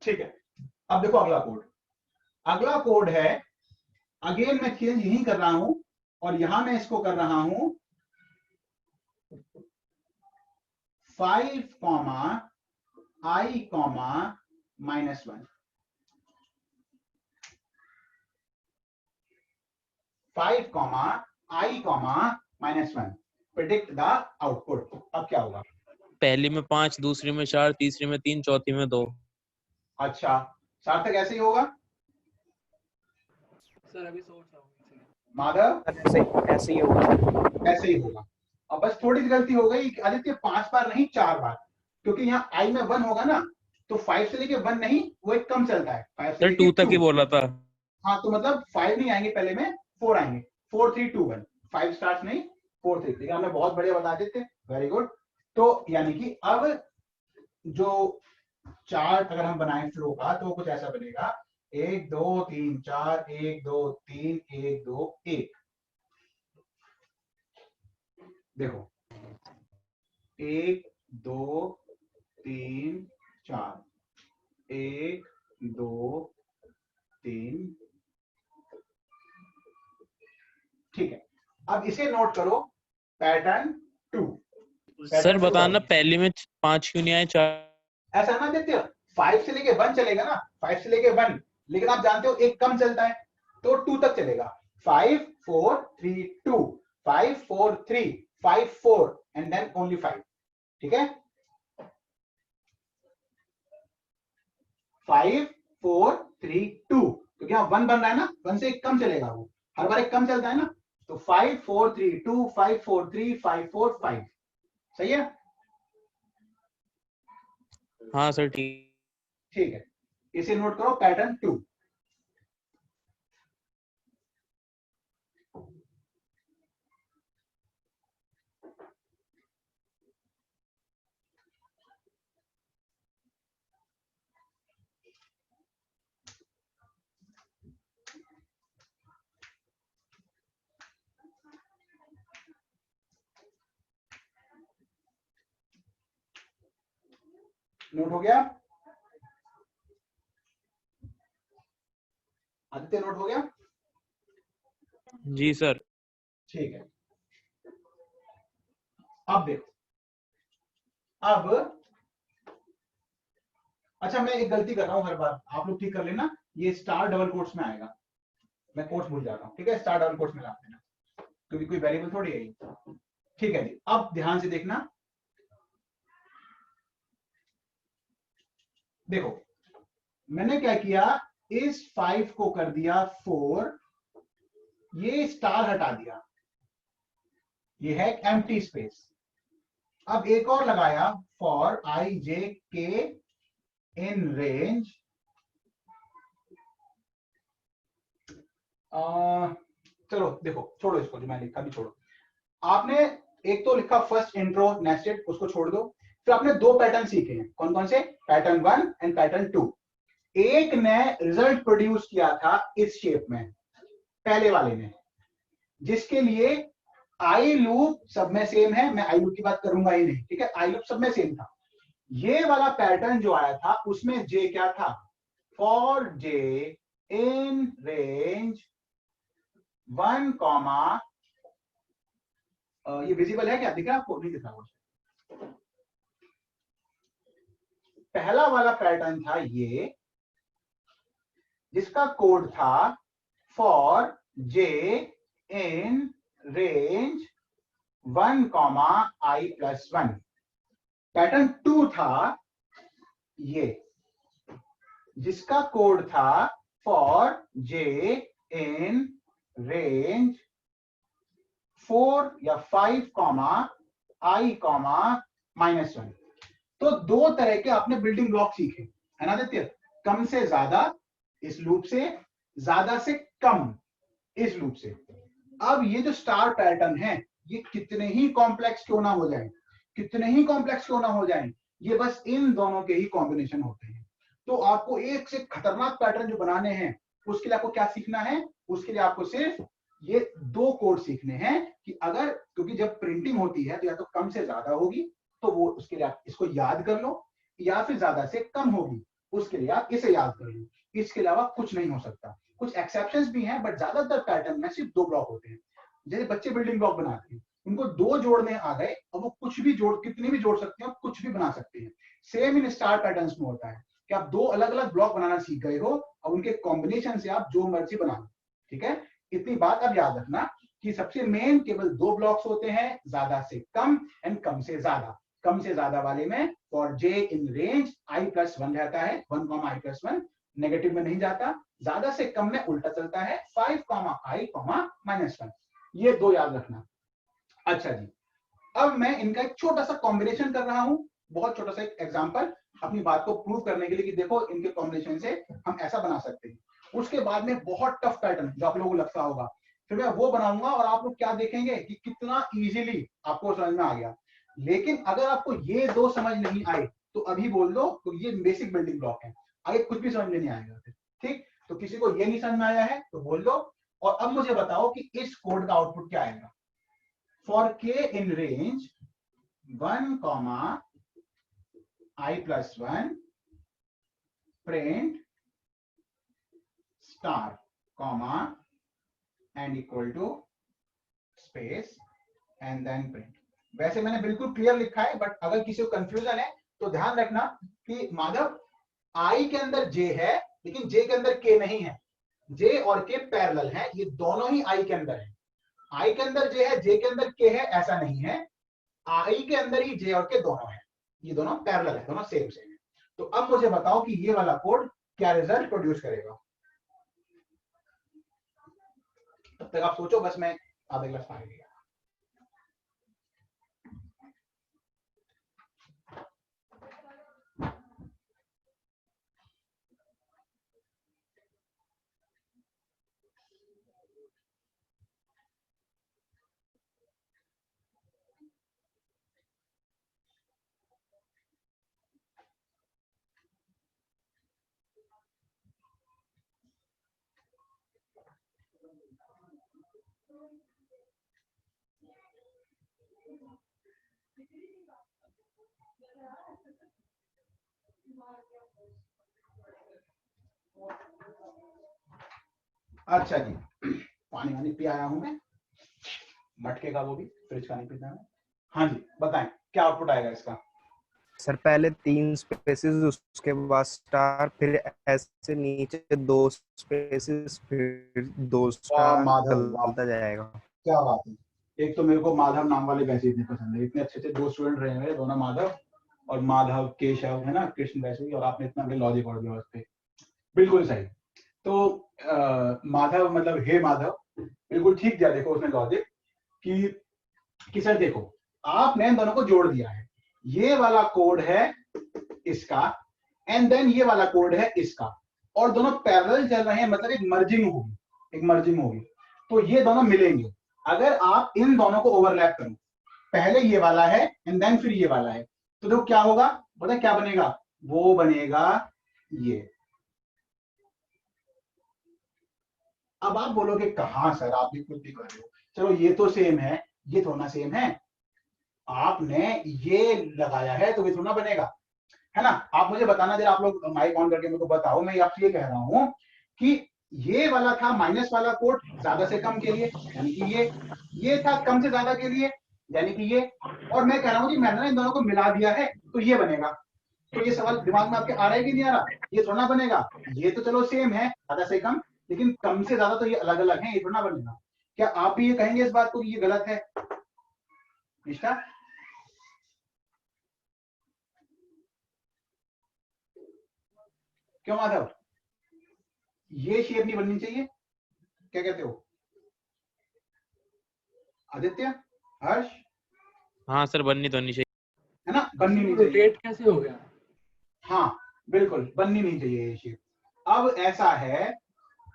ठीक है, अब देखो अगला कोड। अगला कोड है, अगेन मैं चेंज यही कर रहा हूं, और यहां मैं इसको कर रहा हूं 5, i, -1। 5, i, -1। Predict the output. अब क्या होगा? पहली में 5, दूसरी में 4, तीसरी में 3, चौथी में 2। अच्छा, सार्थक ऐसे ही होगा? सर अभी सोच रहा हूँ। माधव ऐसे ही होगा। ऐसे ही होगा। अब बस थोड़ी सी गलती हो गई, आदित्य 5 बार नहीं 4 बार, क्योंकि यहाँ i में 1 होगा ना, तो 5 से लेके 1 नहीं, वो एक कम चलता है, 5 से सर लेके 2 तक ही 2। बोला था। हाँ, तो मतलब 5 नहीं आएंगे, पहले में 4 आएंगे, 4 3 2 1। 5 स्टार्ट नहीं, 4 3। ठीक है, हमने बहुत बढ़िया बता देते, वेरी गुड। तो यानी कि अब जो चार्ट अगर हम बनाएं फ्लो का, तो कुछ ऐसा बनेगा, 1 2 3 4, 1 2 3 1 2 1। देखो 1 2 3 4, 1 2 3। ठीक है, अब इसे नोट करो, पैटर्न 2। सर बताना पहली में 5 क्यों नहीं आए, 4? ऐसा ना देते हो, 5 से लेके 1 चलेगा ना, 5 से लेके 1, लेकिन आप जानते हो एक कम चलता है, तो 2 तक चलेगा। 5 4 3 2, 5 4 3, 5 4 एंड देन ओनली 5। ठीक है, 5 4 3 2, क्योंकि यहाँ 1 बन रहा है ना, 1 से एक कम चलेगा, वो हर बार एक कम चलता है ना, तो 5 4 3 2 5 4 3 5 4 5, सही है। हाँ सर ठीक। ठीक है, इसे नोट करो, पैटर्न 2। नोट हो गया, आदित्य नोट हो गया? जी सर। ठीक है, अब देखो, अब अच्छा मैं एक गलती कर रहा हूं हर बार, आप लोग ठीक कर लेना, ये स्टार डबल कोट्स में आएगा, मैं कोट्स भूल जाता हूं, ठीक है, स्टार डबल कोट्स में ला देना, क्योंकि कोई वेरिएबल थोड़ी है ये। ठीक है जी, अब ध्यान से देखना, देखो मैंने क्या किया, इस 5 को कर दिया 4, ये स्टार हटा दिया, ये है एम्प्टी स्पेस। अब एक और लगाया, फॉर आई जे के इन रेंज, चलो देखो छोड़ो इसको, जो मैंने लिखा भी छोड़ो। आपने एक तो लिखा फर्स्ट इंट्रो नेस्टेड, उसको छोड़ दो। फिर आपने 2 पैटर्न सीखे हैं, कौन कौन से, पैटर्न 1 एंड पैटर्न 2। एक ने रिजल्ट प्रोड्यूस किया था इस शेप में, पहले वाले ने, जिसके लिए आई लूप सब में सेम है, मैं आई लूप की बात करूंगा ही नहीं, ठीक है, आई लूप सब में सेम था। ये वाला पैटर्न जो आया था उसमें जे क्या था, for J in range 1 comma, ये विजिबल है क्या, दिख रहा है आपको, नहीं दिख रहा? पहला वाला पैटर्न था ये, जिसका कोड था for J in range 1 comma I plus 1। Pattern 2 था ये, जिसका कोड था फॉर जे इन रेंज 4 या 5 कॉमा आई कॉमा -1। तो 2 तरह के आपने बिल्डिंग ब्लॉक सीखे, है ना आदित्य, कम से ज्यादा इस लूप से, ज्यादा से कम इस लूप से। अब ये जो स्टार पैटर्न है, ये कितने ही कॉम्प्लेक्स क्यों ना हो जाए, कितने ही कॉम्प्लेक्स क्यों ना हो जाए, ये बस इन दोनों के ही कॉम्बिनेशन होते हैं। तो आपको एक से खतरनाक पैटर्न जो बनाने हैं, उसके लिए आपको क्या सीखना है, उसके लिए आपको सिर्फ ये 2 कोड सीखने हैं कि अगर, क्योंकि जब प्रिंटिंग होती है तो या तो कम से ज्यादा होगी, तो वो उसके लिए आप इसको याद कर लो, या फिर ज्यादा से कम होगी, उसके लिए आप इसे याद कर लो। इसके अलावा कुछ नहीं हो सकता। कुछ एक्सेप्शंस भी हैं, बट ज्यादातर पैटर्न में सिर्फ 2 ब्लॉक होते हैं। जैसे बच्चे बिल्डिंग ब्लॉक बनाते हैं, उनको 2 जोड़ने आ गए, और वो कुछ भी जोड़, कितने भी जोड़ सकते हैं, कुछ भी बना सकते हैं। सेम इन स्टार पैटर्न्स में होता है कि आप 2 अलग अलग ब्लॉक बनाना सीख गए हो, और उनके कॉम्बिनेशन से आप जो मर्जी बना लो, ठीक है। इतनी बात अब याद रखना कि सबसे मेन केवल 2 ब्लॉक्स होते हैं, ज्यादा से कम एंड कम से ज्यादा। कम से ज्यादा वाले में for J in range i+1 रहता है, 1 i+1 नेगेटिव में नहीं जाता। ज्यादा से कम में उल्टा चलता है, 5 i -1। ये 2 याद रखना। अच्छा जी, अब मैं इनका एक छोटा सा कॉम्बिनेशन कर रहा हूं, बहुत छोटा सा एक एग्जांपल, अपनी बात को प्रूव करने के लिए कि देखो इनके कॉम्बिनेशन से हम ऐसा बना सकते हैं। उसके बाद में बहुत टफ पैटर्न जो आप लोगों को लगता होगा, फिर मैं वो बनाऊंगा, और आप लोग क्या देखेंगे कि कितना इजीली आपको समझ में आ गया। लेकिन अगर आपको ये 2 समझ नहीं आए तो अभी बोल दो, तो ये बेसिक बिल्डिंग ब्लॉक है, आगे कुछ भी समझ में नहीं आएगा फिर, ठीक। तो किसी को ये नहीं समझ में आया है तो बोल दो। और अब मुझे बताओ कि इस कोड का आउटपुट क्या आएगा। For k in range 1 i+1 print star comma end equal to space and then print. वैसे मैंने बिल्कुल क्लियर लिखा है, बट अगर किसी को कंफ्यूजन है तो ध्यान रखना कि माधव, आई के अंदर जे है लेकिन जे के अंदर के नहीं है, जे और के पैरेलल है, ये दोनों ही आई के अंदर है। आई के अंदर जे है, जे के अंदर के है, ऐसा नहीं है। आई के अंदर ही जे और के दोनों है, ये दोनों पैरेलल है, दोनों सेम सेम है। तो अब मुझे बताओ कि ये वाला कोड क्या रिजल्ट प्रोड्यूस करेगा। तब तक आप सोचो, बस मैं आधे गिलास पानी लिया। अच्छा जी, पानी वानी पी आया हूं मैं, मटके का, वो भी फ्रिज का नहीं पीता मैं। हाँ जी बताएं क्या आउटपुट आएगा इसका। सर पहले 3 स्पेसेस, उसके बाद स्टार, फिर ऐसे नीचे 2 स्पेसेस, फिर 2 स्टार माधव, चलता जाएगा। क्या बात है। एक तो मेरे को माधव नाम वाले वैसे इतने पसंद है, इतने अच्छे 2 स्टूडेंट रहे मेरे, दोनों माधव, और माधव केशव है ना, कृष्ण वैसे ही, और आपने इतना लॉजिक और दिया उस पे, बिल्कुल सही। तो माधव मतलब हे माधव, बिल्कुल ठीक दिया। देखो उसने लॉजिक कि सर देखो आपने इन दोनों को जोड़ दिया है, ये वाला कोड है इसका एंड देन ये वाला कोड है इसका, और दोनों पैरेलल चल रहे हैं, मतलब एक मर्जिंग होगी, तो ये दोनों मिलेंगे। अगर आप इन दोनों को ओवरलैप करो, पहले ये वाला है एंड देन फिर ये वाला है, तो देखो क्या होगा, पता क्या बनेगा, वो बनेगा ये। अब आप बोलोगे कहां सर, आप भी खुद भी कर रहे हो, चलो ये तो सेम है, ये थोड़ा सेम है, आपने ये लगाया है तो ये थोड़ा बनेगा, है ना। आप मुझे बताना जरा, आप लोग माइक ऑन करके मेरे को बताओ, मैं आपसे ये कह रहा हूं कि ये वाला था माइनस वाला कोड ज्यादा से कम के लिए, यानी कि ये था कम से ज्यादा के लिए, यानी कि ये, और मैं कह रहा हूं कि मैंने इन दोनों को मिला दिया है तो ये बनेगा। तो ये सवाल दिमाग में आपके आ रहा है कि नहीं आ रहा, ये थोड़ा बनेगा, ये तो चलो सेम है ज्यादा से कम, लेकिन कम से ज्यादा तो ये अलग अलग है, ये थोड़ा बनेगा। क्या आप भी ये कहेंगे इस बात को कि ये गलत है निष्ठा? क्यों माधव, ये शेप नहीं बननी चाहिए, क्या कहते हो आदित्य, हर्ष? हाँ सर, बननी तो नहीं चाहिए, है ना, बननी नहीं चाहिए। रोटेट कैसे हो गया? हाँ बिल्कुल, बननी नहीं चाहिए ये शेप। अब ऐसा है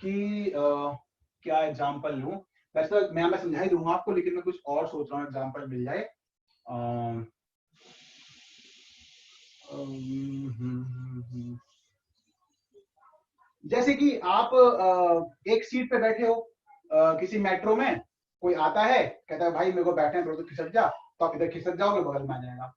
कि क्या एग्जांपल लूं, वैसे तो मैं समझा ही दूंगा आपको, लेकिन मैं कुछ और सोच रहा हूँ एग्जांपल मिल जाए। जैसे कि आप एक सीट पे बैठे हो किसी मेट्रो में, कोई आता है कहता है भाई मेरे को बैठे हैं, थोड़ा तो खिसक जा, तो आप इधर खिसक जाओगे, बगल में आ जाएगा।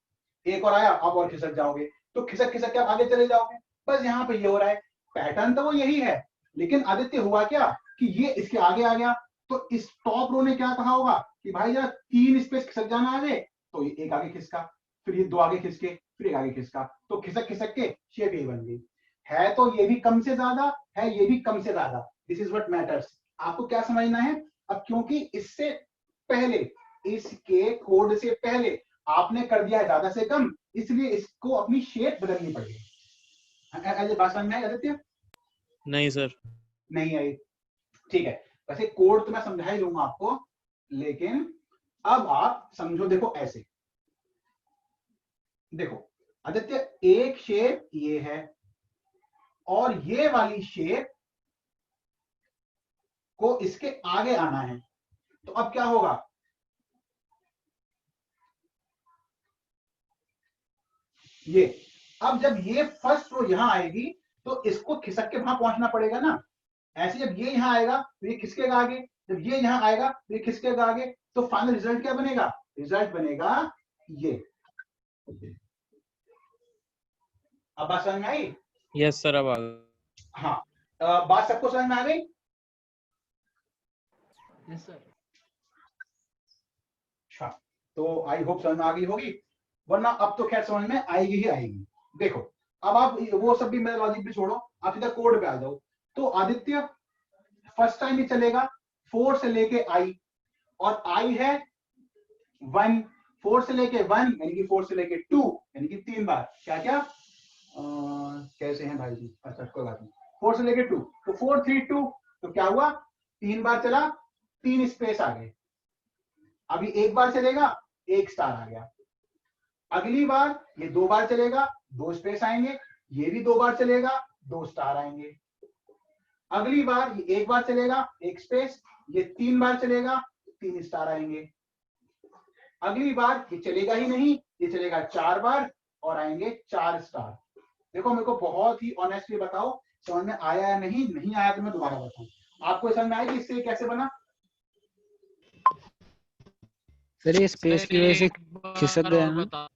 एक और आया, आप और खिसक जाओगे, तो खिसक खिसक के आप आगे चले जाओगे। बस यहाँ पे ये हो रहा है, पैटर्न तो वो यही है, लेकिन आदित्य हुआ क्या कि ये इसके आगे आ गया, तो इस टॉप रो ने क्या कहा होगा कि भाई जरा 3 स्पेस खिसक जाना आगे, तो ये एक आगे खिसका, फिर ये 2 आगे खिसके, फिर एक आगे खिसका, तो खिसक खिसक के शेप यही बन गई। है तो ये भी कम से ज्यादा है, ये भी कम से ज्यादा, दिस इज व्हाट मैटर्स। आपको क्या समझना है अब, क्योंकि इससे पहले, इसके कोड से पहले आपने कर दिया है ज्यादा से कम, इसलिए इसको अपनी शेप बदलनी पड़ेगी। बात समझ में आई आदित्य? नहीं सर। नहीं आई, ठीक है। वैसे कोड तो मैं समझा ही दूंगा आपको, लेकिन अब आप समझो, देखो ऐसे, देखो आदित्य, एक शेप ये है और ये वाली शेप को इसके आगे आना है, तो अब क्या होगा, ये, अब जब ये फर्स्ट रो यहां आएगी तो इसको खिसक के वहां पहुंचना पड़ेगा ना। ऐसे जब ये यहां आएगा तो ये खिसकेगा आगे, जब ये यहां आएगा तो ये खिसकेगा आगे, तो फाइनल रिजल्ट क्या बनेगा, रिजल्ट बनेगा ये। अब बात समझ में आई? यस सर, अब आ गया। हाँ, बात सबको समझ में आ गई? Yes sir. अच्छा, तो आई होप समझ में आ गई होगी, वरना अब तो खैर समझ में आएगी ही आएगी। देखो अब आप वो सब भी, मेरा लॉजिक भी छोड़ो, आप सीधा कोड पे आ जाओ। तो आदित्य फर्स्ट टाइम ही चलेगा 4 से लेके आई, और आई है 1, 4 से लेके 1 यानी कि 4 से लेके 2 यानी कि 3 बार। क्या क्या कैसे हैं भाई जी? अच्छा कोई बात नहीं। 4 से लेके 2 तो 4 3 2 तो क्या हुआ? 3 बार चला, 3 स्पेस आ गए। अभी एक बार चलेगा, 1 स्टार आ गया। अगली बार ये 2 बार चलेगा, 2 स्पेस आएंगे। ये भी 2 बार चलेगा, 2 स्टार आएंगे। अगली बार ये 1 बार चलेगा, 1 स्पेस। ये 3 बार चलेगा, 3 स्टार आएंगे। अगली बार ये चलेगा ही नहीं, ये चलेगा 4 बार और आएंगे 4 स्टार। देखो मेरे को बहुत ही ऑनेस्टली बताओ, समझ में आया या नहीं? नहीं आया तो मैं दोबारा बताऊं। आपको समझ में आया कि इससे कैसे बना? सर ये स्पेस की वजह से खिसक गया ना।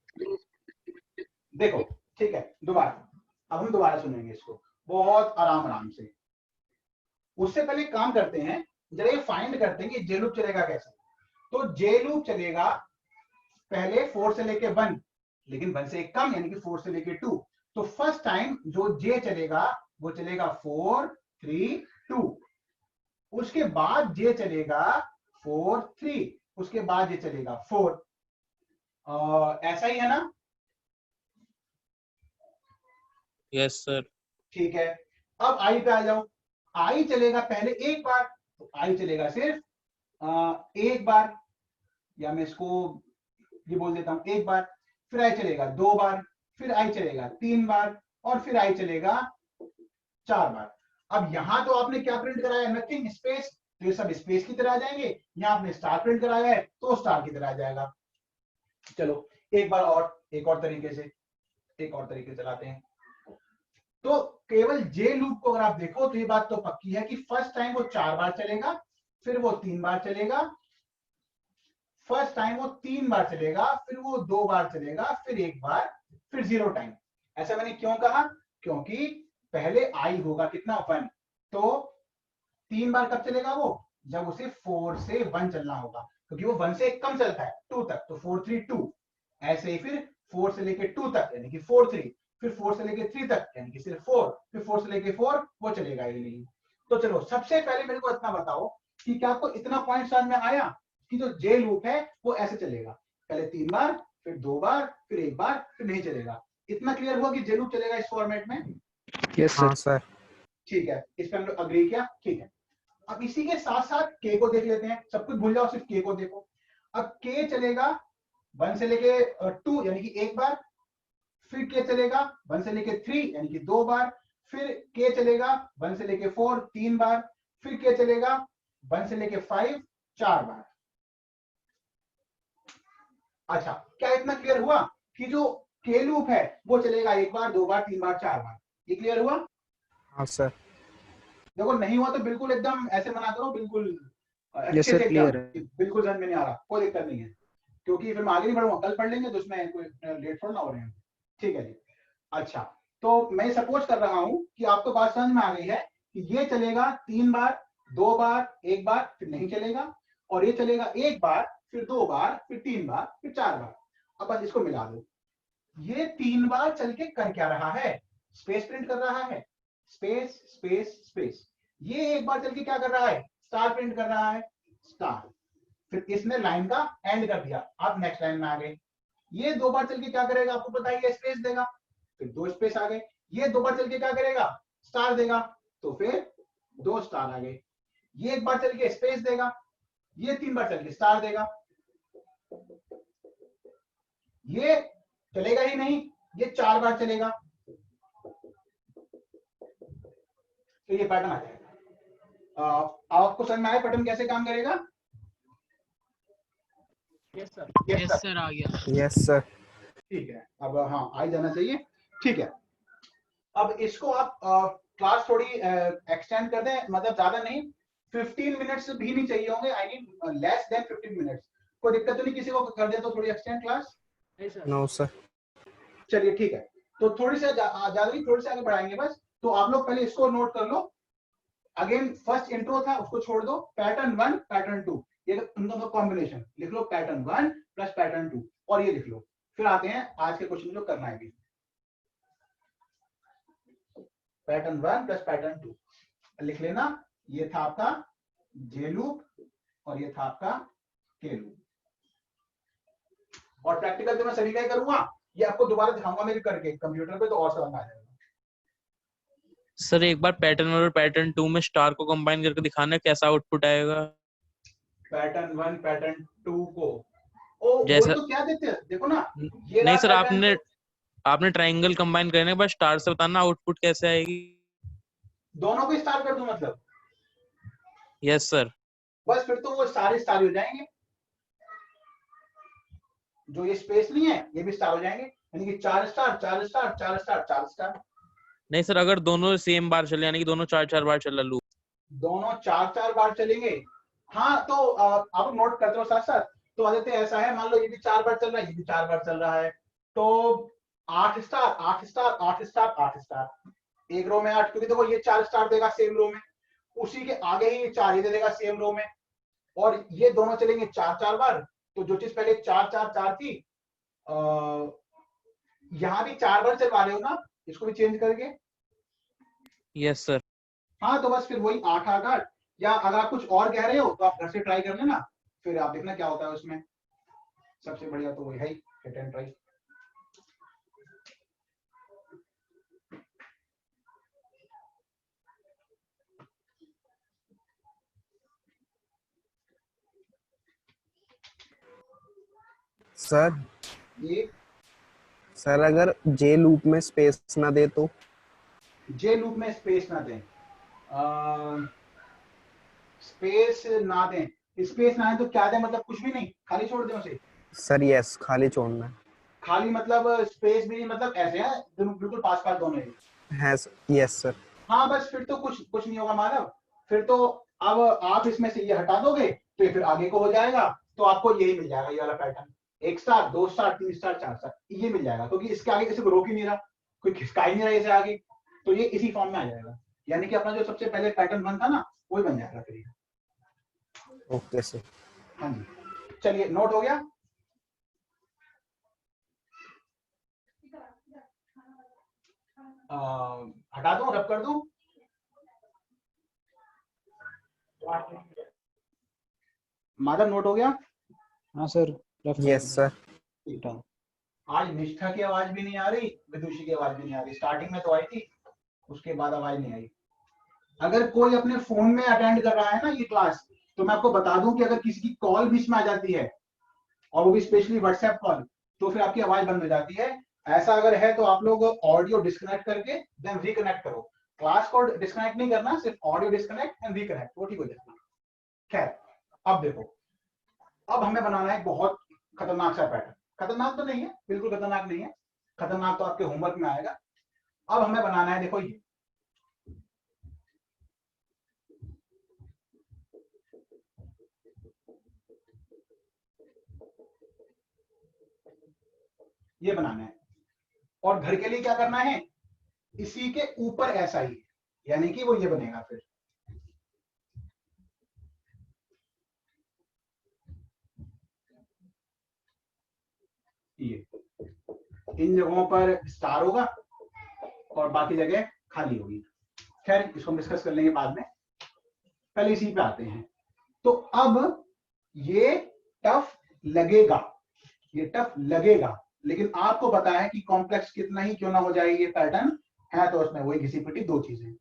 देखो ठीक है, दोबारा अब हम दोबारा सुनेंगे इसको बहुत आराम आराम से। उससे पहले काम करते हैं, जरा ये फाइंड करते हैं कि जे लूप चलेगा कैसे। तो जे लूप चलेगा पहले 4 से लेके 1, लेकिन 1 से एक कम यानी कि 4 से लेके 2। तो फर्स्ट टाइम जो जे चलेगा वो चलेगा 4 3 2। उसके बाद जे चलेगा 4 3, उसके बाद ये चलेगा 4। ऐसा ही है ना? Yes sir. ठीक है, अब आई पे आ जाओ। आई चलेगा पहले एक बार, तो आई चलेगा सिर्फ एक बार, या मैं इसको ये बोल देता हूं एक बार। फिर आई चलेगा 2 बार, फिर आई चलेगा 3 बार, और फिर आई चलेगा 4 बार। अब यहां तो आपने क्या प्रिंट कराया? Nothing, space. तो ये सब स्पेस की तरह आ जाएंगे। यहां आपने स्टार प्रिंट कराया है तो स्टार की तरह आ जाएगा। चलो एक बार और, एक और तरीके से चलाते हैं। तो केवल जे लूप को अगर आप देखो तो ये बात तो पक्की है कि फर्स्ट टाइम वो 4 बार चलेगा, फिर वो 3 बार चलेगा। फर्स्ट टाइम वो 3 बार चलेगा, फिर वो 2 बार चलेगा, फिर 1 बार, फिर 0 टाइम। ऐसा मैंने क्यों कहा? क्योंकि पहले आई होगा कितना? 1। तो 3 बार कब चलेगा वो? जब उसे 4 से 1 चलना होगा, क्योंकि वो 1 से कम चलता है 2 तक। तो 4 3 2। ऐसे ही फिर 4 से लेके 2 तक यानी कि 4 3, फिर 4 से लेके 3 तक यानी कि सिर्फ 4, फिर 4 से लेके 4 वो चलेगा ही नहीं। तो चलो सबसे पहले मेरे को इतना बताओ कि क्या आपको इतना पॉइंट समझ में आया कि जो जे लूप है वो ऐसे चलेगा, पहले 3 बार, फिर 2 बार, फिर 1 बार, फिर नहीं चलेगा। इतना क्लियर हुआ कि जे लूप चलेगा इस फॉर्मेट में? यस हाँ सर। सर। ठीक है, इस पर हम लोग अग्री किया। ठीक है, अब इसी के साथ साथ के को देख लेते हैं। सब कुछ भूल जाओ, सिर्फ के को देखो। अब के चलेगा 1 से लेके 2 यानी कि 1 बार, फिर के चलेगा 1 से लेके 3 यानी कि 2 बार, फिर के चलेगा 1 से लेके 4 3 बार, फिर के चलेगा 1 से लेके 5 4 बार। अच्छा, क्या इतना क्लियर हुआ कि जो के लूप है वो चलेगा 1 बार 2 बार 3 बार 4 बार? ये क्लियर हुआ? हाँ सर। देखो नहीं हुआ तो बिल्कुल एकदम ऐसे मना करो, बिल्कुल अच्छे यस से सर, एकदम, क्लियर है। बिल्कुल समझ में नहीं आ रहा, कोई दिक्कत नहीं है, क्योंकि फिर मैं आगे नहीं बढ़ूंगा। कल पढ़ लेंगे तो उसमें कोई लेट थोड़ा ना हो रहे हैं। ठीक है जी। अच्छा, तो मैं सपोज कर रहा हूं कि आपको बात समझ में आ गई है कि ये चलेगा 3 बार 2 बार 1 बार, फिर नहीं चलेगा, और ये चलेगा 1 बार, फिर 2 बार, फिर 3 बार, फिर 4 बार। अब बस इसको मिला दो। ये 3 बार चल के कर क्या रहा है? स्पेस प्रिंट कर रहा है, स्पेस स्पेस स्पेस। ये 1 बार चल के क्या कर रहा है? स्टार प्रिंट कर रहा है, स्टार। फिर इसने लाइन का एंड कर दिया, आप नेक्स्ट लाइन में आ गए। ये 2 बार चल के क्या करेगा? आपको पता ही है, स्पेस देगा, फिर 2 स्पेस आ गए। ये 2 बार चल के क्या करेगा? स्टार देगा, तो फिर 2 स्टार आ गए। ये 1 बार चल के स्पेस देगा, ये 3 बार चल के स्टार देगा। ये चलेगा ही नहीं, ये 4 बार चलेगा, तो ये पैटर्न आ जाएगा। आपको समझ में आया पैटर्न कैसे काम करेगा? Yes sir. यस सर, आ गया। Yes sir. ठीक है, अब हाँ आ ही जाना चाहिए। ठीक है, अब इसको आप क्लास थोड़ी एक्सटेंड कर दें, मतलब ज्यादा नहीं, 15 मिनट्स भी नहीं चाहिए होंगे। I mean less than 15 minutes. कोई दिक्कत तो नहीं? किसी को कर दे तो थोड़ी एक्सटेंड क्लास? नहीं सर। No sir. चलिए ठीक है, तो थोड़ी सी ज्यादा नहीं, थोड़ी सी आगे बढ़ाएंगे बस। तो आप लोग पहले इसको नोट कर लो। अगेन फर्स्ट इंट्रो था, उसको छोड़ दो। पैटर्न 1 पैटर्न 2, ये उनका कॉम्बिनेशन लिख लो, पैटर्न 1 प्लस पैटर्न 2, और ये लिख लो। फिर आते हैं आज के क्वेश्चन जो करना है भी। पैटर्न 1 प्लस पैटर्न 2 लिख लेना। ये था आपका जे लूप और ये था आपका के लूप। और प्रैक्टिकल तो मैं सभी का ही करूंगा, ये आपको दोबारा दिखाऊंगा मेरे करके कंप्यूटर पे, तो और समझ में आ जाएगा। सर एक बार पैटर्न 1 और पैटर्न 2 में स्टार को कंबाइन करके दिखाना कैसा आउटपुट आएगा। पैटर्न 1 पैटर्न 2 को, ओ वही जैसा तो क्या देते हैं देखो ना, ये नहीं रहा सर, पैटर्न, आपने ट्रायंगल कंबाइन करने के बाद स्टार से बताना आउटपुट कैसे आएगी। दोनों को स्टार कर दूं मतलब, यस सर। बस फिर तो वो सारे स्टार हो जाएंगे, जो ये स्पेस नहीं है ये भी स्टार हो जाएंगे, यानी कि 4 स्टार 4 स्टार 4 स्टार 4 स्टार। नहीं सर, अगर दोनों सेम बार चले यानी कि दोनों 4-4 बार चला लूप। दोनों 4-4 बार चलेंगे, हाँ तो आप नोट करते हो साथ साथ। तो आदित्य ऐसा है, मान लो ये भी 4 बार चल रहा है, ये भी 4 बार चल रहा है, तो 8 स्टार 8 स्टार 8 स्टार 8 स्टार, एक रो में 8, क्योंकि देखो ये 4 स्टार देगा सेम रो में, उसी के आगे ही 4 ही दे देगा सेम रो में, और ये दोनों चलेंगे 4-4 बार। तो जो चीज पहले 4-4-4 थी, यहां भी 4 बार चलवा रहे हो ना, इसको भी चेंज करके। Yes sir. हाँ तो बस फिर वही 8-8-8, या अगर आप कुछ और कह रहे हो तो आप घर से ट्राई कर लेना, फिर आप देखना क्या होता है उसमें। सबसे बढ़िया तो वही है, हिट एंड ट्राई। सर ये सर अगर जे लूप में स्पेस ना दे तो? जे लूप में स्पेस ना दें, स्पेस ना दें, स्पेस ना दें तो क्या दें, मतलब कुछ भी नहीं, खाली छोड़ दें उसे। सर यस, खाली छोड़ना है। खाली मतलब स्पेस भी नहीं, मतलब ऐसे है बिल्कुल पास पास दोनों ही। Yes sir. हाँ बस फिर तो कुछ नहीं होगा माधव, फिर तो अब आप इसमें से ये हटा दोगे तो ये फिर आगे को हो जाएगा, तो आपको यही मिल जाएगा, ये वाला pattern, 1 star 2 star 3 star 4 star, ये मिल जाएगा, क्योंकि इसके आगे किसी को रोक ही नहीं रहा, कोई खिसका ही नहीं रहा इसे आगे, तो ये इसी फॉर्म में आ जाएगा, यानी कि अपना जो सबसे पहले पैटर्न 1 था ना, वही बन जाएगा फिर ये। Okay sir. हाँ जी, चलिए नोट हो गया। हटा दूं, रब कर दूं? माधव नोट हो गया? हाँ सर। Yes sir. आज निष्ठा की आवाज भी नहीं आ रही, विदुषी की आवाज भी नहीं आ रही, स्टार्टिंग में तो आई थी, उसके बाद आवाज नहीं आई। अगर कोई अपने फोन में अटेंड कर रहा है ना ये क्लास, तो मैं आपको बता दूं कि अगर किसी की कॉल बीच में आ जाती है, और वो भी स्पेशली व्हाट्सएप कॉल, तो फिर आपकी आवाज बंद हो जाती है। ऐसा अगर है तो आप लोग ऑडियो डिस्कनेक्ट करके देन रिकनेक्ट करो, क्लास को डिस्कनेक्ट नहीं करना, सिर्फ ऑडियो डिस्कनेक्ट एंड रिकनेक्ट, वो ठीक हो जाएगा। खैर अब देखो, अब हमें बनाना है बहुत खतरनाक सा पैटर्न, खतरनाक तो नहीं है, बिल्कुल खतरनाक नहीं है, खतरनाक तो आपके होमवर्क में आएगा। अब हमें बनाना है, देखो ये बनाना है, और घर के लिए क्या करना है, इसी के ऊपर ऐसा ही, यानी कि वो ये बनेगा फिर, ये इन जगहों पर स्टार होगा और बाकी जगह खाली होगी। खैर इसको हम डिस्कस कर लेंगे बाद में, पहले इसी पे आते हैं। तो अब ये टफ लगेगा, ये टफ लगेगा, लेकिन आपको पता है कि कॉम्प्लेक्स कितना ही क्यों ना हो जाए ये पैटर्न है, तो उसमें वही घिसी पिटी दो चीजें,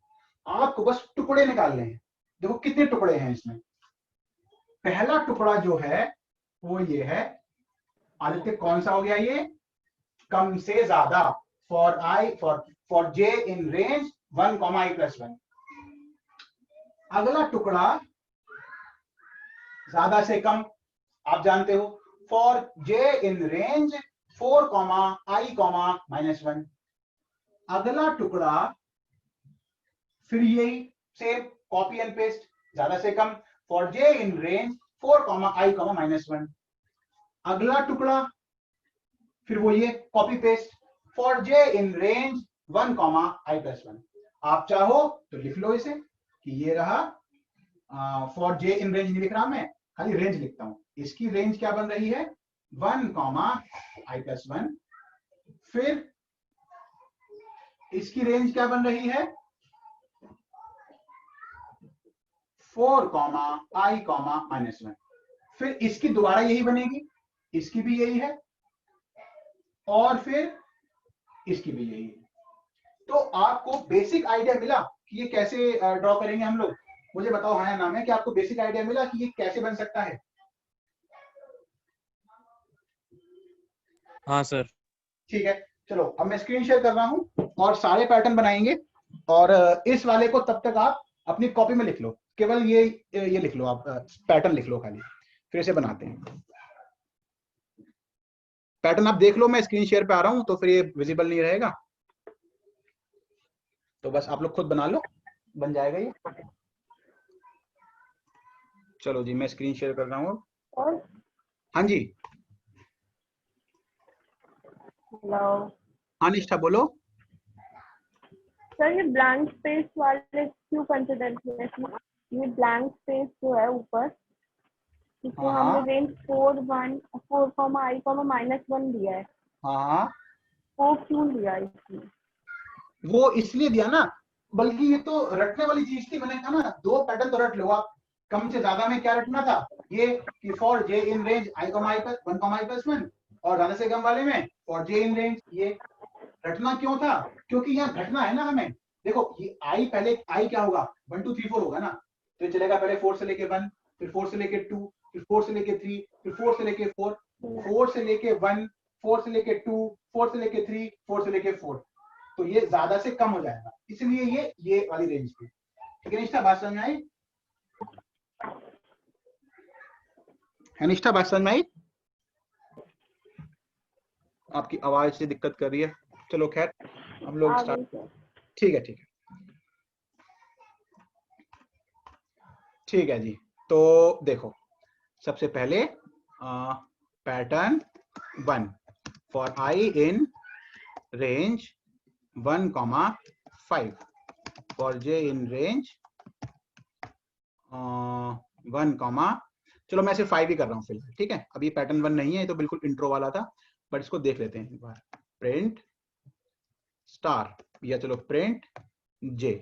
आपको बस टुकड़े निकालने हैं। देखो कितने टुकड़े हैं इसमें, पहला टुकड़ा जो है वो ये है, आदित्य कौन सा हो गया ये, कम से ज्यादा, for J in range 1, i+1। अगला टुकड़ा ज्यादा से कम, आप जानते हो, for J in range 4, i, -1। अगला टुकड़ा फिर यही सेम कॉपी एंड पेस्ट, ज्यादा से कम, for J in range 4, i, -1। अगला टुकड़ा फिर वो ये copy paste, for J in range 1, i+1। आप चाहो तो लिख लो इसे कि ये रहा, फॉर जे इन रेंज नहीं लिख रहा मैं, खाली रेंज लिखता हूं, इसकी रेंज क्या बन रही है 1, i+1। फिर इसकी रेंज क्या बन रही है 4, i, -1। फिर इसकी दोबारा यही बनेगी, इसकी भी यही है, और फिर इसकी भी यही है। तो आपको बेसिक आइडिया मिला कि ये कैसे ड्रॉ करेंगे हम लोग? मुझे बताओ, हाँ या नाम है कि आपको बेसिक आइडिया मिला कि ये कैसे बन सकता है? हाँ सर। ठीक है, चलो अब मैं स्क्रीन शेयर कर रहा हूं और सारे पैटर्न बनाएंगे, और इस वाले को तब तक आप अपनी कॉपी में लिख लो, केवल ये लिख लो, आप पैटर्न लिख लो खाली, फिर इसे बनाते हैं। पैटर्न आप देख लो, मैं स्क्रीन शेयर पे आ रहा हूं तो फिर ये विजिबल नहीं रहेगा, तो बस आप लोग खुद बना लो, बन जाएगा ये। चलो जी, मैं स्क्रीन शेयर कर रहा हूँ। और हाँ जी, हेलो हाँ निष्ठा बोलो। सर, ये ब्लैंक स्पेस वाले क्यों कंसिडर किए इसमें? ये ब्लैंक स्पेस जो है ऊपर, इसको हाँ हमने हाँ रेंज 4 -1 दिया है, हाँ, वो क्यों दिया इसमें? वो इसलिए दिया ना, बल्कि ये तो रटने वाली चीज थी, मैंने कहा ना 2 पैटर्न तो रट लो आप। कम से ज्यादा में क्या रटना था, ये कि for j in range i, 1, 1, और ज्यादा से कम वाले में फॉर j इन रेंज। ये रटना क्यों था? क्योंकि यहाँ घटना है ना हमें। देखो ये i, पहले i क्या होगा, 1 2 3 4 होगा ना, तो ये चलेगा पहले 4 से लेके 1, फिर 4 से लेके 2, फिर 4 से लेके 3, फिर 4 से लेके 4, 4 से लेके 1, 4 से लेके 2, 4 से लेके 3, 4 से लेके 4, तो ये ज्यादा से कम हो जाएगा, इसलिए ये वाली रेंज थी। ठीक है निष्ठा, बात समझ में आई? है निष्ठा, बात समझ में आई? आपकी आवाज से दिक्कत कर रही है, चलो खैर हम लोग आ स्टार्ट। गई सर। ठीक है ठीक है ठीक है जी। तो देखो, सबसे पहले pattern 1 for i in range 1, 5 for j in range 1, चलो मैं सिर्फ 5 ही कर रहा हूँ फिलहाल। ठीक है, अभी पैटर्न 1 नहीं है, ये तो बिल्कुल इंट्रो वाला था, बट इसको देख लेते हैं एक बार। प्रिंट स्टार, या चलो प्रिंट j,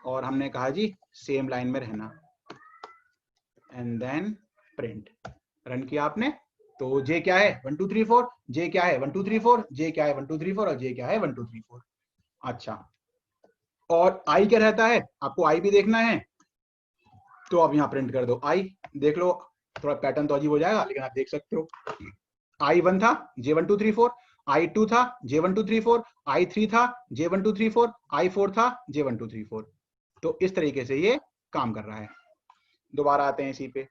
और हमने कहा जी सेम लाइन में रहना, एंड देन प्रिंट। रन किया आपने, तो j क्या है 1 2 3 4, j क्या है 1 2 3 4, j क्या है 1 2 3 4, और j क्या है 1 2 3 4। अच्छा, और i क्या रहता है, आपको i भी देखना है, तो आप यहाँ प्रिंट कर दो i। देख लो, थोड़ा पैटर्न तो अजीब हो जाएगा, लेकिन आप देख सकते हो। i1 था j 1 2 3 4, i2 था j 1 2 3 4, i3 था j 1 2 3 4, i4 था j 1 2 3 4। तो इस तरीके से ये काम कर रहा है। दोबारा आते हैं इसी पे।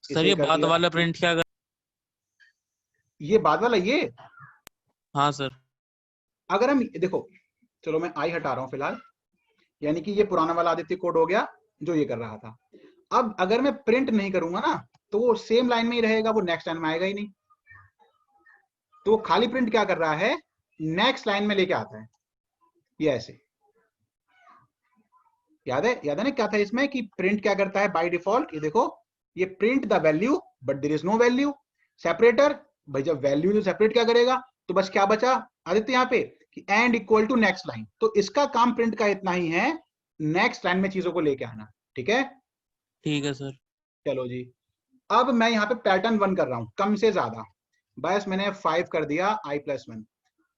सर ये बाद वाला प्रिंट क्या कर? ये बाद वाला, ये हाँ सर। अगर हम देखो, चलो मैं आई हटा रहा हूं फिलहाल, यानी कि ये पुराना वाला आदित्य कोड हो गया जो ये कर रहा था। अब अगर मैं प्रिंट नहीं करूंगा ना, तो वो सेम लाइन में ही रहेगा, वो नेक्स्ट लाइन में आएगा ही नहीं। तो वो खाली प्रिंट क्या कर रहा है, नेक्स्ट लाइन में लेके आता है, ये ऐसे। याद है ना क्या था इसमें, कि प्रिंट क्या करता है बाय डिफॉल्ट, ये देखो, ये print the value but there is no value. Separator, भाई जब वैल्यू तो सेपरेट क्या करेगा, तो बस क्या बचा आदित्य यहाँ पे, कि end equal to next line. तो इसका काम प्रिंट का इतना ही है, नेक्स्ट लाइन में चीजों को लेके आना। ठीक है, ठीक है सर। चलो जी। अब मैं यहाँ पे पैटर्न 1 कर रहा हूँ, कम से ज्यादा, बस मैंने 5 कर दिया i+1,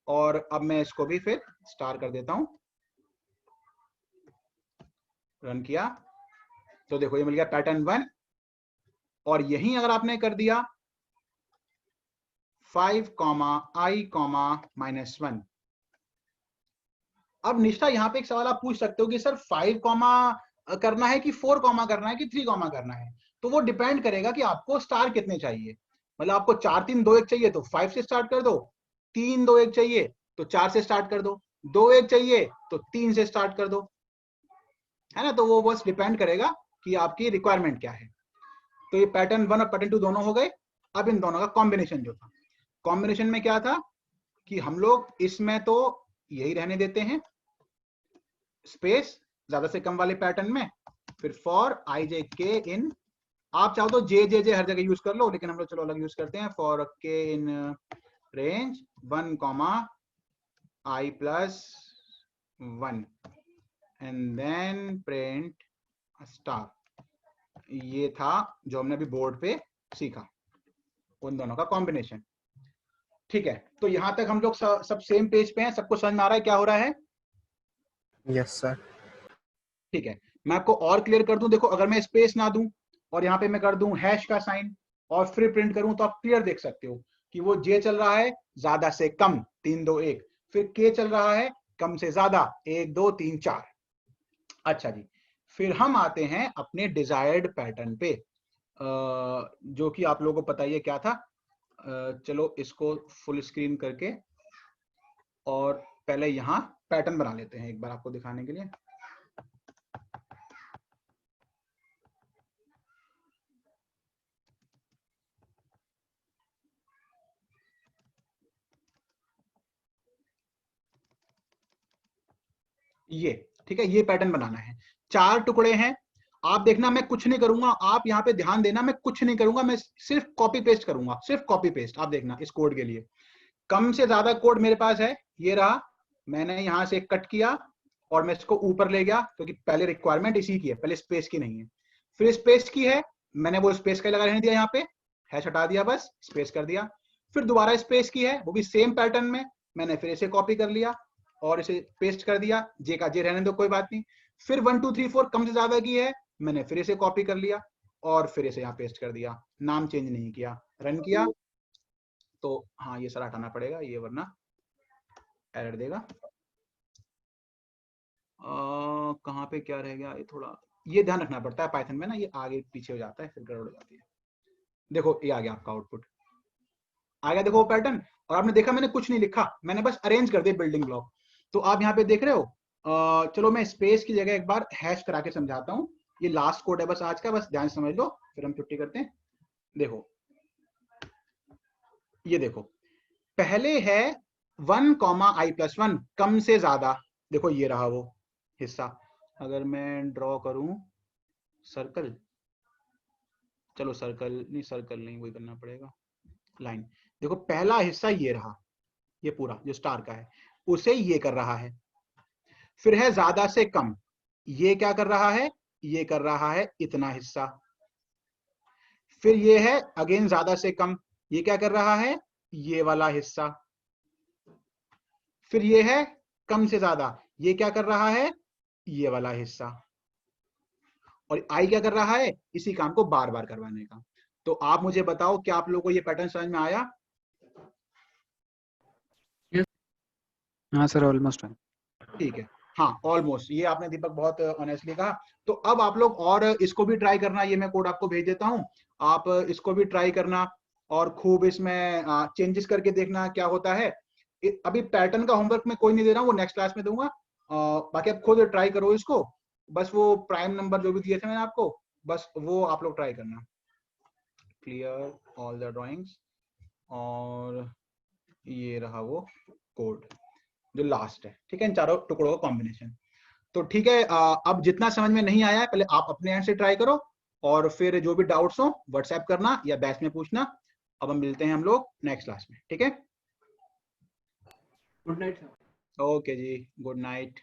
और अब मैं इसको भी फिर स्टार कर देता हूं। रन किया तो देखो ये मिल गया पैटर्न 1, और यहीं अगर आपने कर दिया 5, i, -1। अब निष्ठा यहाँ पे एक सवाल आप पूछ सकते हो कि सर 5 करना है कि 4 करना है कि 3 करना है, तो वो डिपेंड करेगा कि आपको स्टार कितने चाहिए। मतलब आपको 4 3 2 1 चाहिए तो 5 से स्टार्ट कर दो, 3 2 1 चाहिए तो 4 से स्टार्ट कर दो, 2 1 चाहिए तो 3 से स्टार्ट कर दो, है ना। तो वो बस डिपेंड करेगा कि आपकी रिक्वायरमेंट क्या है। तो ये पैटर्न 1 और पैटर्न 2 दोनों हो गए। अब इन दोनों का कॉम्बिनेशन जो था, कॉम्बिनेशन में क्या था कि हम लोग इसमें तो यही रहने देते हैं स्पेस ज्यादा से कम वाले पैटर्न में, फिर फॉर i j k इन, आप चाहो तो जे जे जे हर जगह यूज कर लो, लेकिन हम लोग चलो अलग यूज करते हैं, for k in range 1, i+1 end then print star. ये था जो हमने अभी बोर्ड पे सीखा, उन दोनों का कॉम्बिनेशन। ठीक है, तो यहां तक हम लोग सब सेम पेज पे हैं, सबको समझ में आ रहा है क्या हो रहा है? Yes sir. ठीक है, मैं आपको और क्लियर कर दूं, देखो अगर मैं स्पेस ना दूं और यहाँ पे मैं कर दूं हैश का साइन और फिर प्रिंट करूं, तो आप क्लियर देख सकते हो कि वो जे चल रहा है ज्यादा से कम 3 2 1, फिर के चल रहा है कम से ज्यादा 1 2 3 4। अच्छा जी, फिर हम आते हैं अपने डिजायर्ड पैटर्न पे, जो कि आप लोगों को पता ही है क्या था। चलो इसको फुल स्क्रीन करके और पहले यहाँ पैटर्न बना लेते हैं एक बार आपको दिखाने के लिए। ये ठीक है, ये पैटर्न बनाना है, 4 टुकड़े हैं। आप देखना मैं कुछ नहीं करूंगा, आप यहाँ पे ध्यान देना, मैं कुछ नहीं करूंगा, मैं सिर्फ कॉपी पेस्ट करूंगा, सिर्फ कॉपी पेस्ट। आप देखना इस कोड के लिए कम से ज्यादा कोड मेरे पास है, ये रहा, मैंने यहां से कट किया और मैं इसको ऊपर ले गया, क्योंकि पहले रिक्वायरमेंट इसी की है, पहले स्पेस की नहीं है। फिर स्पेस की है, मैंने वो स्पेस का लगा रहने दिया, यहाँ पे हैश हटा दिया, बस स्पेस कर दिया। फिर दोबारा स्पेस की है, वो भी सेम पैटर्न में, मैंने फिर इसे कॉपी कर लिया और इसे पेस्ट कर दिया, जे का जे रहने दो कोई बात नहीं। फिर 1 2 3 4 कम से ज्यादा की है, मैंने फिर इसे कॉपी कर लिया और फिर इसे यहाँ पेस्ट कर दिया, नाम चेंज नहीं किया, रन किया तो हाँ ये सारा हटाना पड़ेगा ये, वरना एरर देगा। कहाँ पे क्या रह गया, ये थोड़ा ये ध्यान रखना पड़ता है पाइथन में ना, ये आगे पीछे हो जाता है, फिर गड़बड़ हो जाती है। देखो ये आ गया आपका आउटपुट, आ गया, देखो वो पैटर्न। और आपने देखा मैंने कुछ नहीं लिखा, मैंने बस अरेंज कर दिया बिल्डिंग ब्लॉक। तो आप यहाँ पे देख रहे हो, चलो मैं स्पेस की जगह एक बार हैश करा के समझाता हूँ। ये लास्ट कोड है बस आज का, बस ध्यान से समझ लो फिर हम छुट्टी करते हैं। देखो ये देखो, पहले है 1 i+1 कम से ज्यादा, देखो ये रहा वो हिस्सा। अगर मैं ड्रॉ करूं सर्कल, चलो सर्कल नहीं वही करना पड़ेगा, लाइन। देखो पहला हिस्सा ये रहा, ये पूरा जो स्टार का है, उसे ये कर रहा है। फिर है ज्यादा से कम, ये क्या कर रहा है, ये कर रहा है इतना हिस्सा। फिर ये है अगेन ज्यादा से कम, ये क्या कर रहा है, ये वाला हिस्सा। फिर ये है कम से ज्यादा, ये क्या कर रहा है, ये वाला हिस्सा। और आई क्या कर रहा है, इसी काम को बार बार करवाने का। तो आप मुझे बताओ क्या आप लोगों को ये पैटर्न समझ में आया? हाँ सर ऑलमोस्ट। ठीक है, हाँ ऑलमोस्ट, ये आपने दीपक बहुत ऑनेस्टली कहा। तो अब आप लोग और इसको भी ट्राई करना, ये मैं कोड आपको भेज देता हूँ, आप इसको भी ट्राई करना और खूब इसमें चेंजेस करके देखना क्या होता है। अभी पैटर्न का होमवर्क मैं कोई नहीं दे रहा हूँ, वो नेक्स्ट क्लास में दूंगा। बाकी आप खुद ट्राई करो इसको, बस वो प्राइम नंबर जो भी दिए थे मैंने आपको, बस वो आप लोग ट्राई करना। क्लियर ऑल द ड्राइंग्स, और ये रहा वो कोड जो लास्ट है, ठीक है, इन चारों टुकड़ों का कॉम्बिनेशन। तो ठीक है, अब जितना समझ में नहीं आया है पहले आप अपने एंड से ट्राई करो, और फिर जो भी डाउट्स हो व्हाट्सएप करना या बैच में पूछना। अब हम मिलते हैं हम लोग नेक्स्ट क्लास में, ठीक है? Good night sir. ओके जी, गुड नाइट।